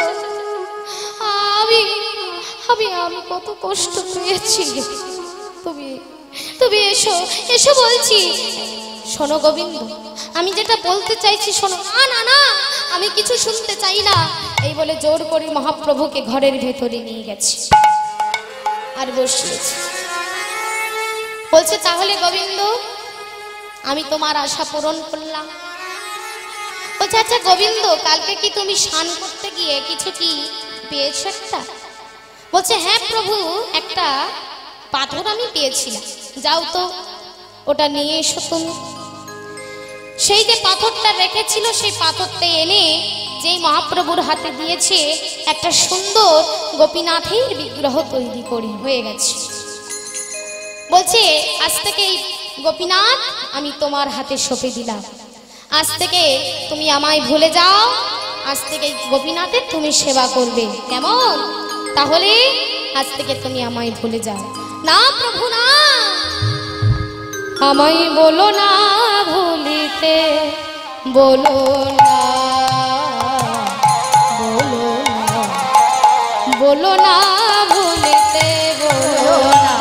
আমি কত কষ্ট পেয়েছি, তুমি এসো এসো বলছি। শোনো গোবিন্দ, আমি যেটা বলতে চাইছি শোনো। না না, আমি কিছু শুনতে চাই না, এই বলে জোর করে মহাপ্রভুকে ঘরের ভেতরে নিয়ে গেছে আর বসিয়েছে। বলছে তাহলে গোবিন্দ আমি তোমার আশা পূরণ করলাম। বলছে আচ্ছা গোবিন্দ, কালকে কি তুমি স্নান করতে গিয়ে কিছু কি পেয়েছো একটা? বলছে হ্যাঁ প্রভু, একটা পাথর আমি পেয়েছিলাম, যাও তো ওটা নিয়ে এসো তুমি। সেই যে পাথরটা রেখেছিল সেই পাথরটা এনে যেই মহাপ্রভুর হাতে দিয়েছে, একটা সুন্দর গোপীনাথের বিগ্রহ তৈরি করে হয়ে গেছে। বলছে আজ থেকে এই গোপীনাথ আমি তোমার হাতে সঁপে দিলাম, আজ থেকে তুমি আমায় ভুলে যাও, আজ থেকে গোপীনাথের তুমি সেবা করবে, কেমন? তাহলে আজ থেকে তুমি আমায় ভুলে যাও। না প্রভু না, আমায় বলো না ভুলিতে, বলো না, বলো না, বলো না ভুলিতে, বলো না,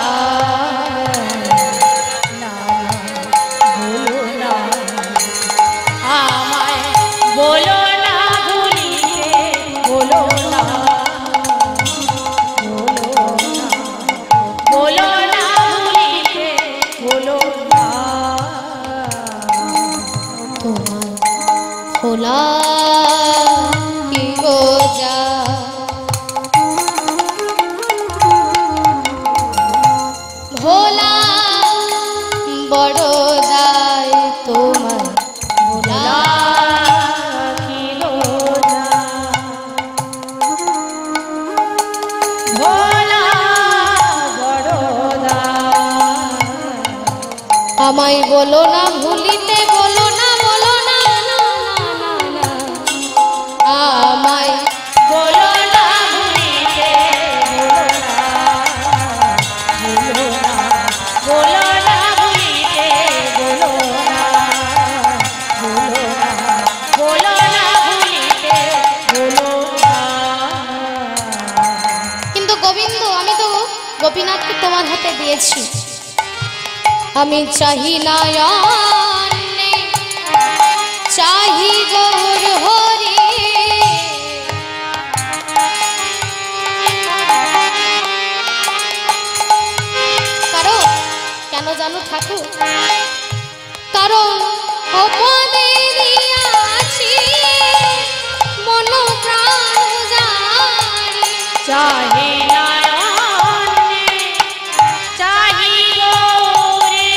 বলো না, আমায় বলো না ভুলিতে, বলো না, বলো না ভুলিতে, বলো না। তোমার খোলা কি গো যা, ভোলা বড় দায় তোমার, ভোলা কি গো যা, ভোলা বড় দায়। আমায় বলো না ভুলিতে, বলো না, বলো না, আমায় বলো না ভুলিতে, বলো না, বলো না ভুলিতে, বলো না, বলো না ভুলিতে, বলো না। কিন্তু গোবিন্দ আমি তো গোপীনাথকে তোমার হাতে দিয়েছি, আমি চাহি না অন্যে, চাহি গৌর হরি। কারণ কেন জানো ঠাকুর? কারণ অপদে দিয়াছি মন প্রাণ জানি, চাহে না অন্যে, চাহি গৌরে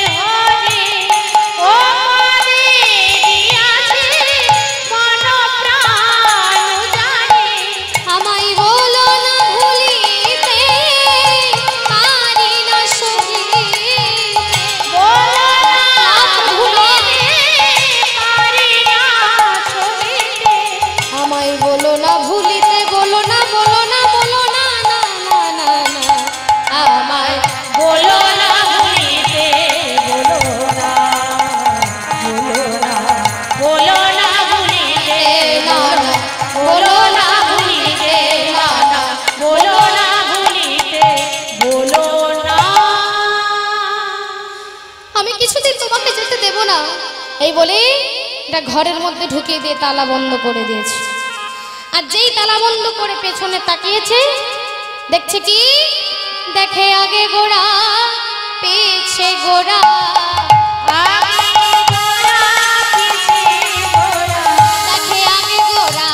আমি কিছুদিন তোমাকে যেতে দেব না। এই বলে এটা ঘরের মধ্যে ঢুকিয়ে দিয়ে তালা বন্ধ করে দিয়েছে। আর যেই তালা বন্ধ করে পেছনে তাকিয়েছে, দেখছে কি, দেখে আগে গোড়া পেছে গোড়া, দেখে আগে গোড়া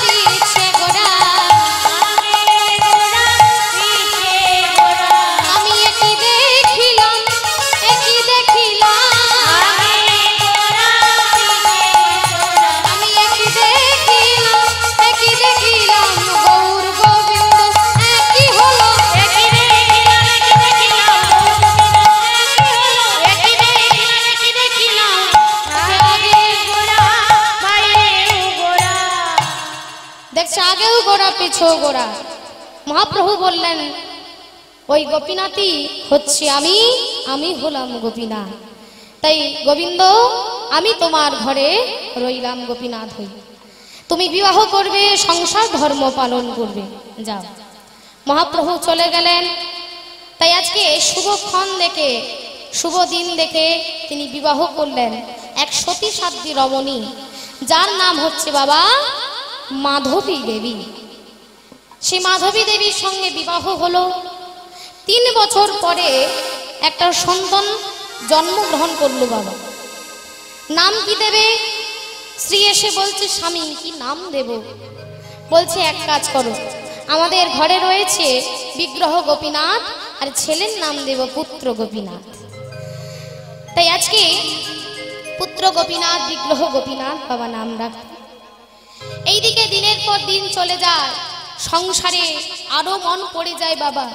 পিছে গোড়া। আমি একই দেখিলাম, একই দেখিলাম, আমি একই দেখিলাম, একই দেখিলাম, গৌর গোবিন্দ একই হলো। দেখছে আগেও গোড়া পিছেও গোড়া। মহাপ্রভু বললেন, ওই গোপীনাথই হচ্ছে আমি, আমি হলাম গোপীনাথ। তাই গোবিন্দ, আমি তোমার ঘরে রইলাম গোপীনাথ হই। তুমি বিবাহ করবে, সংসার ধর্ম পালন করবে, যাও। মহাপ্রভু চলে গেলেন। তাই আজকে শুভক্ষণ দেখে, শুভ দিন দেখে তিনি বিবাহ করলেন এক সতী সাধ্বী রমণী, যার নাম হচ্ছে বাবা মাধবী দেবী। সে মাধবী দেবীর সঙ্গে বিবাহ হলো। 3 বছর পরে একটা সন্তান জন্মগ্রহণ করলো বাবা। নাম কি দেবে? স্ত্রী এসে বলছে, স্বামী কি নাম দেব? বলছে, এক কাজ করো, আমাদের ঘরে রয়েছে বিগ্রহ গোপীনাথ, আর ছেলের নাম দেব পুত্র গোপীনাথ। তাই আজকে পুত্র গোপীনাথ, বিগ্রহ গোপীনাথ বাবা নাম রাখ। এইদিকে দিনের পর দিন চলে যায়, সংসারে আরো মন পড়ে যায় বাবা।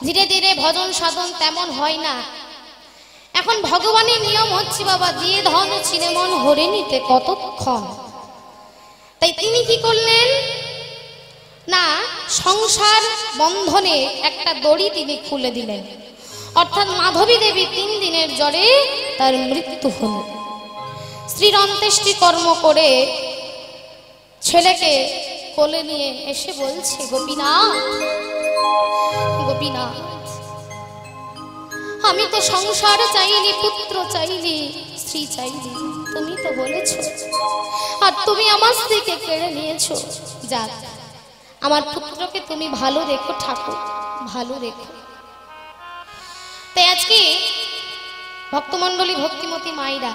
ধীরে ধীরে ভজন সাধন তেমন হয় না। এখন ভগবানের নিয়ম হচ্ছে বাবা, দিয়ে ধন ছিনে মন হরে নিতে কতক্ষণ। তাই তিনি কি করলেন না, সংসার বন্ধনে একটা দড়ি তিনি খুলে দিলেন। অর্থাৎ মাধবী দেবী 3 দিনের জ্বরে তার মৃত্যু হল। স্ত্রীর অন্ত্যেষ্টি কর্ম করে ছেলেকে কোলে নিয়ে এসে বলছে, গোপীনাথ, গোপীনাথ, আমি তো সংসার চাইনি, পুত্র চাইনি, স্ত্রী চাইনি, তুমি তো বলেছো, আর তুমি আমার স্ত্রীকে কেড়ে নিয়েছো। যাক, আমার পুত্রকে তুমি ভালো রেখো ঠাকুর, ভালো রেখো। তাই আজকে ভক্তমণ্ডলী, ভক্তিমতী মায়েরা,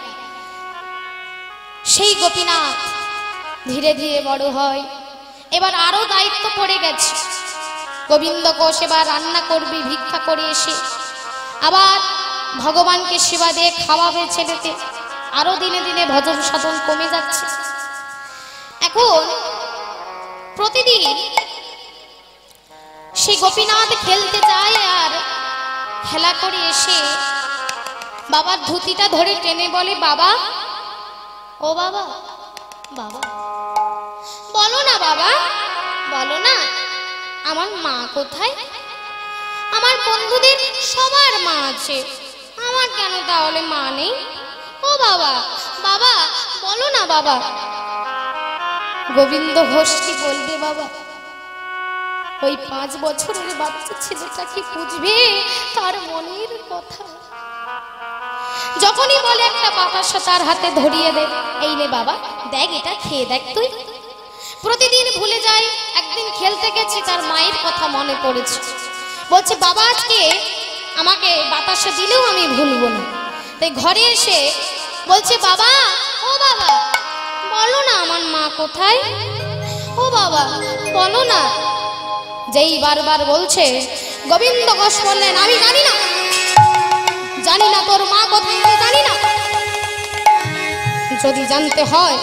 সেই গোপীনাথ ধীরে ধীরে বড় হয়। এবার আরো দায়িত্ব পড়ে গেছে। গোবিন্দ কোষ এবার রান্না করবে, ভিক্ষা করে এসে আবার ভগবানকে সেবা দিয়ে খাওয়াবে ছেলেতে। আরো দিনে দিনে ভজন সাধন কমে যাচ্ছে। এখন প্রতিদিন সেই গোপীনাথ খেলতে যায়, আর খেলা করে এসে বাবার ধুতিটা ধরে টেনে বলে, বাবা, ও বাবা, বাবা, বলো না বাবা, বলো না, আমার মা কোথায়? আমার বন্ধুদের সবার মা আছে, আমার কেন তাহলে মা নেই? ও বাবা, বাবা, বলো না বাবা। গোবিন্দ ঘোষ কি বলবে বাবা? ওই 5 বছরের বাচ্চা ছেলেটা কি বুঝবে তার মনের কথা? যখনই বলে একটা বাতাসা তার হাতে ধরিয়ে দে, এই নে বাবা, দেখ, এটা খেয়ে দেখ তুই। প্রতিদিন ভুলে যায়। একদিন খেলতে গেছে, তার মায়ের কথা মনে পড়েছে। বলছে, বাবা আজকে আমাকে বাতাসা দিলেও আমি ভুলবো না। তাই ঘরে এসে বলছে, বাবা, ও বাবা, বলো না আমার মা কোথায়? ও বাবা, বলো না। যেই বারবার বলছে, গোবিন্দ ঘোষ বললেন, আমি জানি না, জানি না তোর মা কোথায়, আমি জানি না। যদি জানতে হয়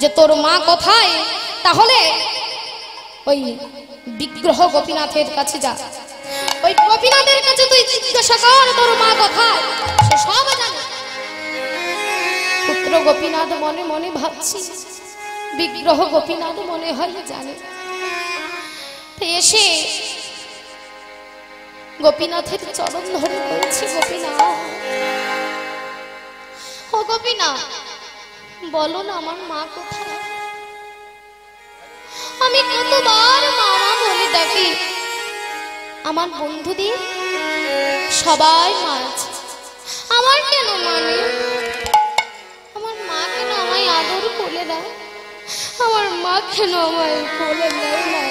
যে তোর মা কোথায়, তাহলে ওই বিগ্রহ গোপীনাথের কাছে যা। ওই গোপীনাথের কাছে তুই জিজ্ঞাসা কর তোর মা কোথায়, সে সব জানে। পুত্র গোপীনাথ মনে মনে ভাবছি, বিগ্রহ গোপীনাথ মনে হয় জানে। এসে গোপীনাথের চরণ ধরে বলছি, গোপীনাথ, ও গোপীনাথ, বলো না আমার মা কোথায়? আমি কতবার মামা বলে ডাকি, আমার বন্ধুদের সবাই মা আছে, কেন আমায় কোলে নেয় না?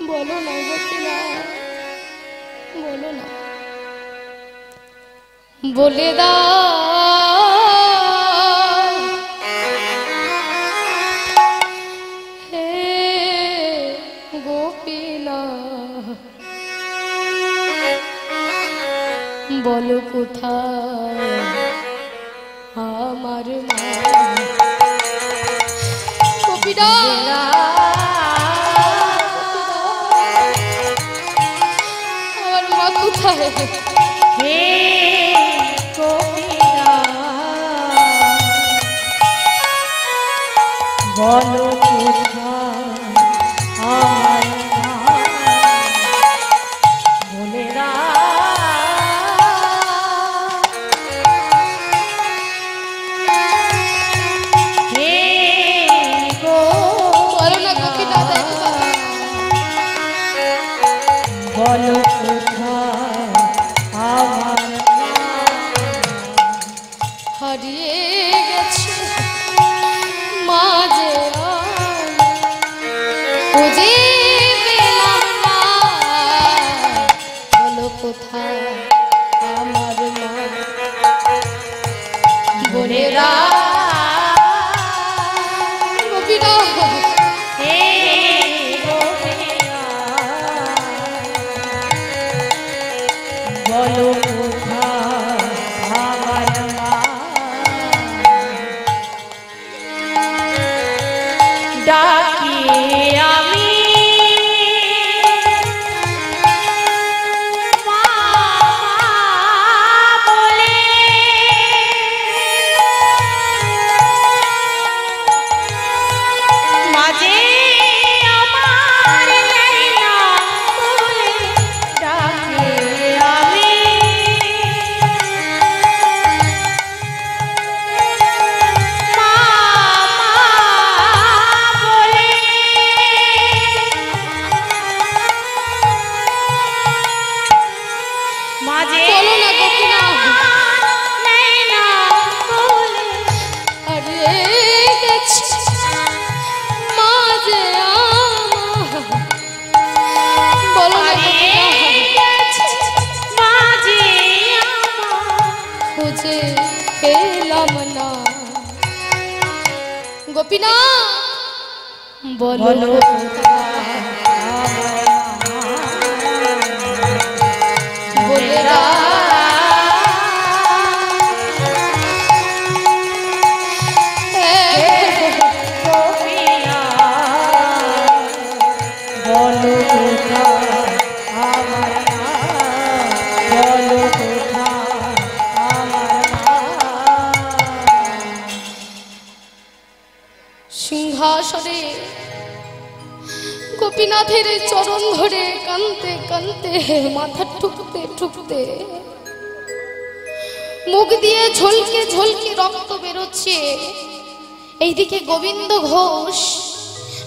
বলো না গোপীনাথ, বলো না, বলে দাও হে গোপীনাথ, বলো কোথায় আমার মা? আমার মা কোথায়? হে গোপীনাথ, বলো কোথায় আমার মা? বলে বলো কোথায় আমার হারিয়ে গেছে মাঝে খুঁজে পেলাম না, বলো কোথায় আমার মা? বোনেরা গোপীনাথ, হে বলো কোথায় আমার মা? ডাকি আমি মা বলে, মাঝে আমার নেই না বলে ডাকি আমি মা বলে, মাঝে চলো না গোপীনাথ, নেই না বলে হারিয়ে গেছে মাঝে আমার, বলো না গোপীনাথ, মাঝে খুঁজে পেলাম না। গোপীনাথ বলো বলে বলো কোথায় আমার বলো কোথায় আমার সিংহাসনে গোপীনাথের চরণ ধরে কাঁদতে কাঁদতে, মাথা ঠুকতে ঠুকতে, মুখ দিয়ে ঝলকে ঝলকে রক্ত বেরোচ্ছে। এইদিকে গোবিন্দ ঘোষ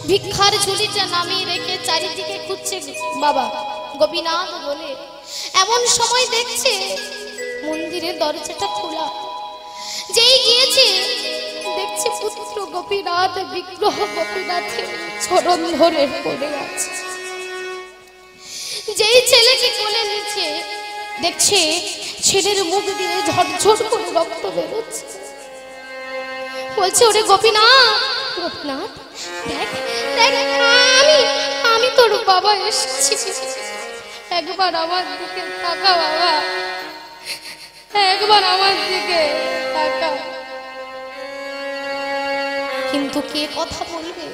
ভিক্ষার ঝুলিটা নামিয়ে রেখে চারিদিকে খুঁজছে বাবা গোপীনাথ বলে। এমন সময় দেখছে মন্দিরের দরজাটা খোলা, যেই গিয়েছে দেখছে পুত্র গোপীনাথ, বিগ্রহ গোপীনাথের চরণ ধরে পড়ে আছে। যেই ছেলেকে কোলে নিচ্ছে দেখছে ছেলের মুখ দিয়ে ঝরঝর করে রক্ত বেরোচ্ছে। বলছে ওরে গোপীনাথ, গোপীনাথ দেখ দেখ, আমি তোর বাবা এসেছি, একবার আমার দিকে তাকা বাবা, একবার আমার দিকে তাকা। কিন্তু কে কথা বলবে?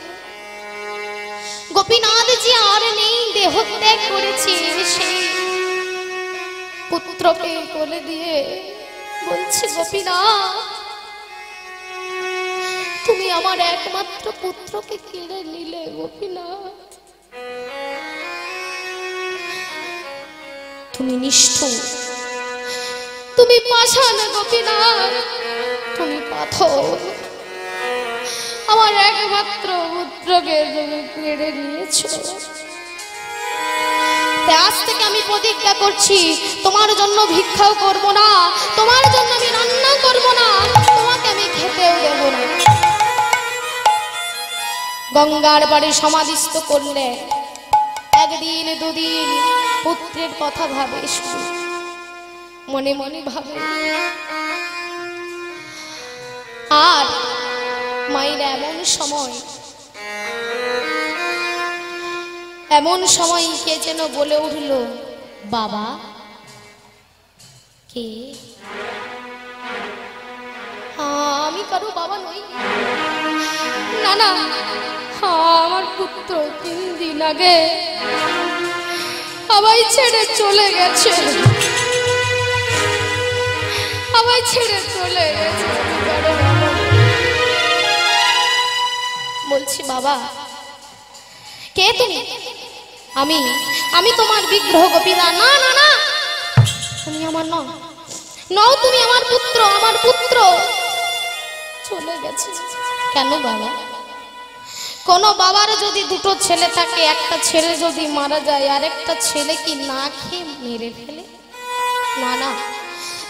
গোপীনাথ যে আর নেই, দেহ ত্যাগ করেছে, সেই পুত্রকে কোলে দিয়ে বলছে গোপীনাথ তুমি আমার একমাত্র পুত্রকে কেড়ে নিলে গোপীনাথ, তুমি নিষ্ঠুর, তুমি পাষাণ গোপীনাথ, তুমি পাথর, আমার একমাত্র পুত্রকে তুমি কেড়ে নিয়েছো। আজ থেকে আমি প্রতিজ্ঞা করছি তোমার জন্য ভিক্ষাও করব না, তোমার জন্য আমি রান্না করব না, তোমাকে আমি খেতেও দেব না। গঙ্গার পাড়ে সমাধিস্থ করলে একদিন দুদিন পুত্রের কথা ভাবে, শুধু মনে মনে ভাবে। আর মায়ের এমন সময় কে যেন বলে উঠল, বাবা। কে? আমি কারো বাবা নই। না না, আমার পুত্র 3 দিন আগে আমায় ছেড়ে চলে গেছে, আমায় ছেড়ে চলে গেছে। বলছি বাবা, কে তুমি? আমি তোমার বিগ্রহ গোপীরা। না না না, তুমি আমার নও, তুমি আমার পুত্র, আমার পুত্র চলে গেছে। কেন বাবা? কোন বাবার যদি 2টো ছেলে থাকে, একটা ছেলে যদি মারা যায়, আরেকটা ছেলে কি না খেয়ে মেরে ফেলে? না না,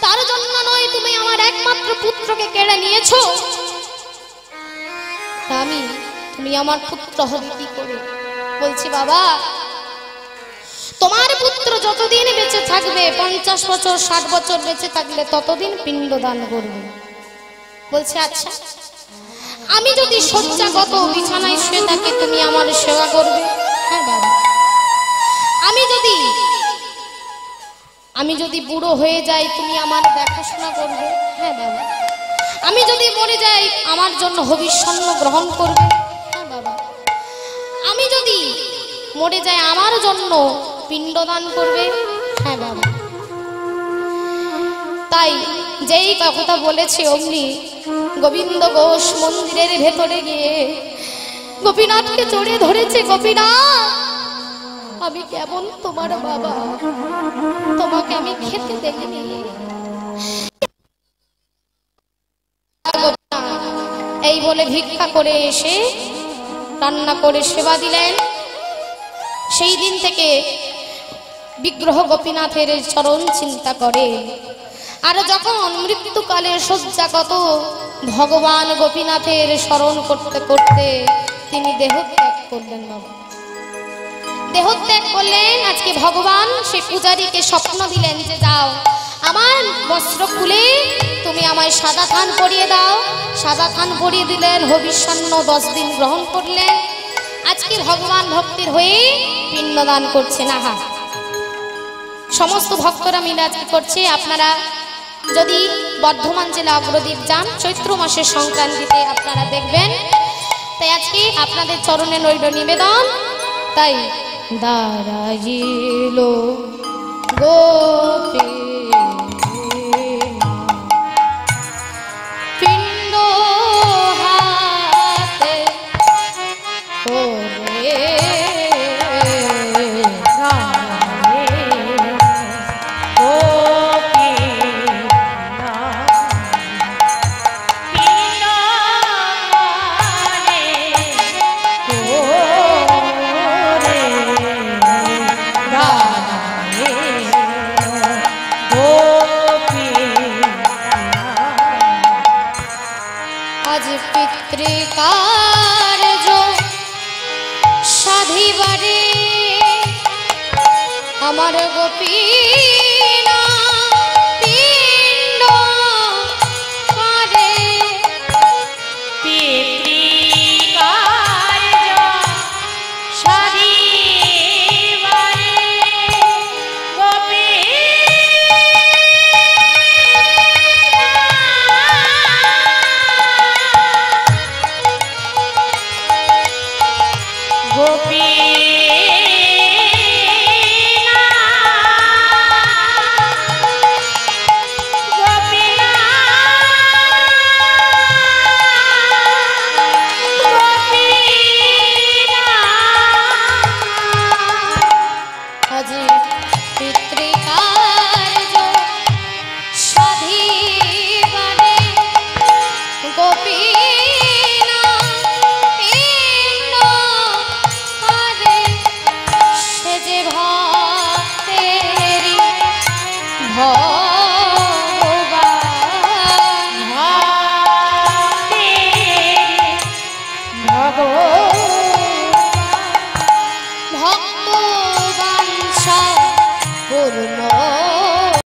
তার জন্য নয়, তুমি আমার একমাত্র পুত্রকে কেড়ে নিয়েছো। তুমি আমার পুত্র হবে কি করে? বলছি বাবা, তোমার পুত্র যতদিন বেঁচে থাকবে, 50 বছর 60 বছর বেঁচে থাকলে ততদিন পিণ্ডদান করবে। বলছে আচ্ছা, আমি যদি শয্যাগত বিছানায় শুয়ে থাকি, তুমি আমার সেবা করবে? হ্যাঁ বাবা। আমি যদি বুড়ো হয়ে যাই, তুমি আমার দেখাশোনা করবে? হ্যাঁ বাবা। আমি যদি মরে যাই, আমার জন্য হবিষ্যন্ন গ্রহণ করবে? হ্যাঁ বাবা। আমি যদি মরে যাই, আমার জন্য পিণ্ডদান করবে? হ্যাঁ বাবা। তাই যেই কথা বলেছে, অমনি গোবিন্দ ঘোষ মন্দিরের ভেতরে গিয়ে গোপীনাথকে জড়িয়ে ধরেছে। গোপীনাথ, আমি কেমন তোমার বাবা, তোমাকে আমি খেতে দেখিনি। এই বলে ভিক্ষা করে এসে রান্না করে সেবা দিলেন। সেই দিন থেকে বিগ্রহ গোপীনাথের চরণ চিন্তা করে। আর যখন মৃত্যুকালে শয্যাগত, ভগবান গোপীনাথের স্মরণ করতে করতে তিনি দেহত্যাগ করলেন। বাবা দেহত্যাগ করলেন। আজকে ভগবান সে পূজারীকে স্বপ্ন দিলেন যে যাও, আমার বস্ত্র খুলে তুমি আমায় সাদা থান পরিয়ে দাও। সাদা থান পরিয়ে দিলেন। হবিষ্যন্ন 10 দিন গ্রহণ করলেন। আজকে ভগবান ভক্তের হয়ে পিণ্ডদান করছেন। আহা, সমস্ত ভক্তরা মিলে আজকে করছে। আপনারা যদি বর্ধমান জেলা অগ্রদ্বীপ যান, চৈত্র মাসের সংক্রান্তিতে আপনারা দেখবেন। তাই আজকে আপনাদের চরণে নৈর নিবেদন। তাই দাঁড়াইল গোপী পিণ্ড হাতে করে পিতৃকার্য সাধিবারে আমার গোপী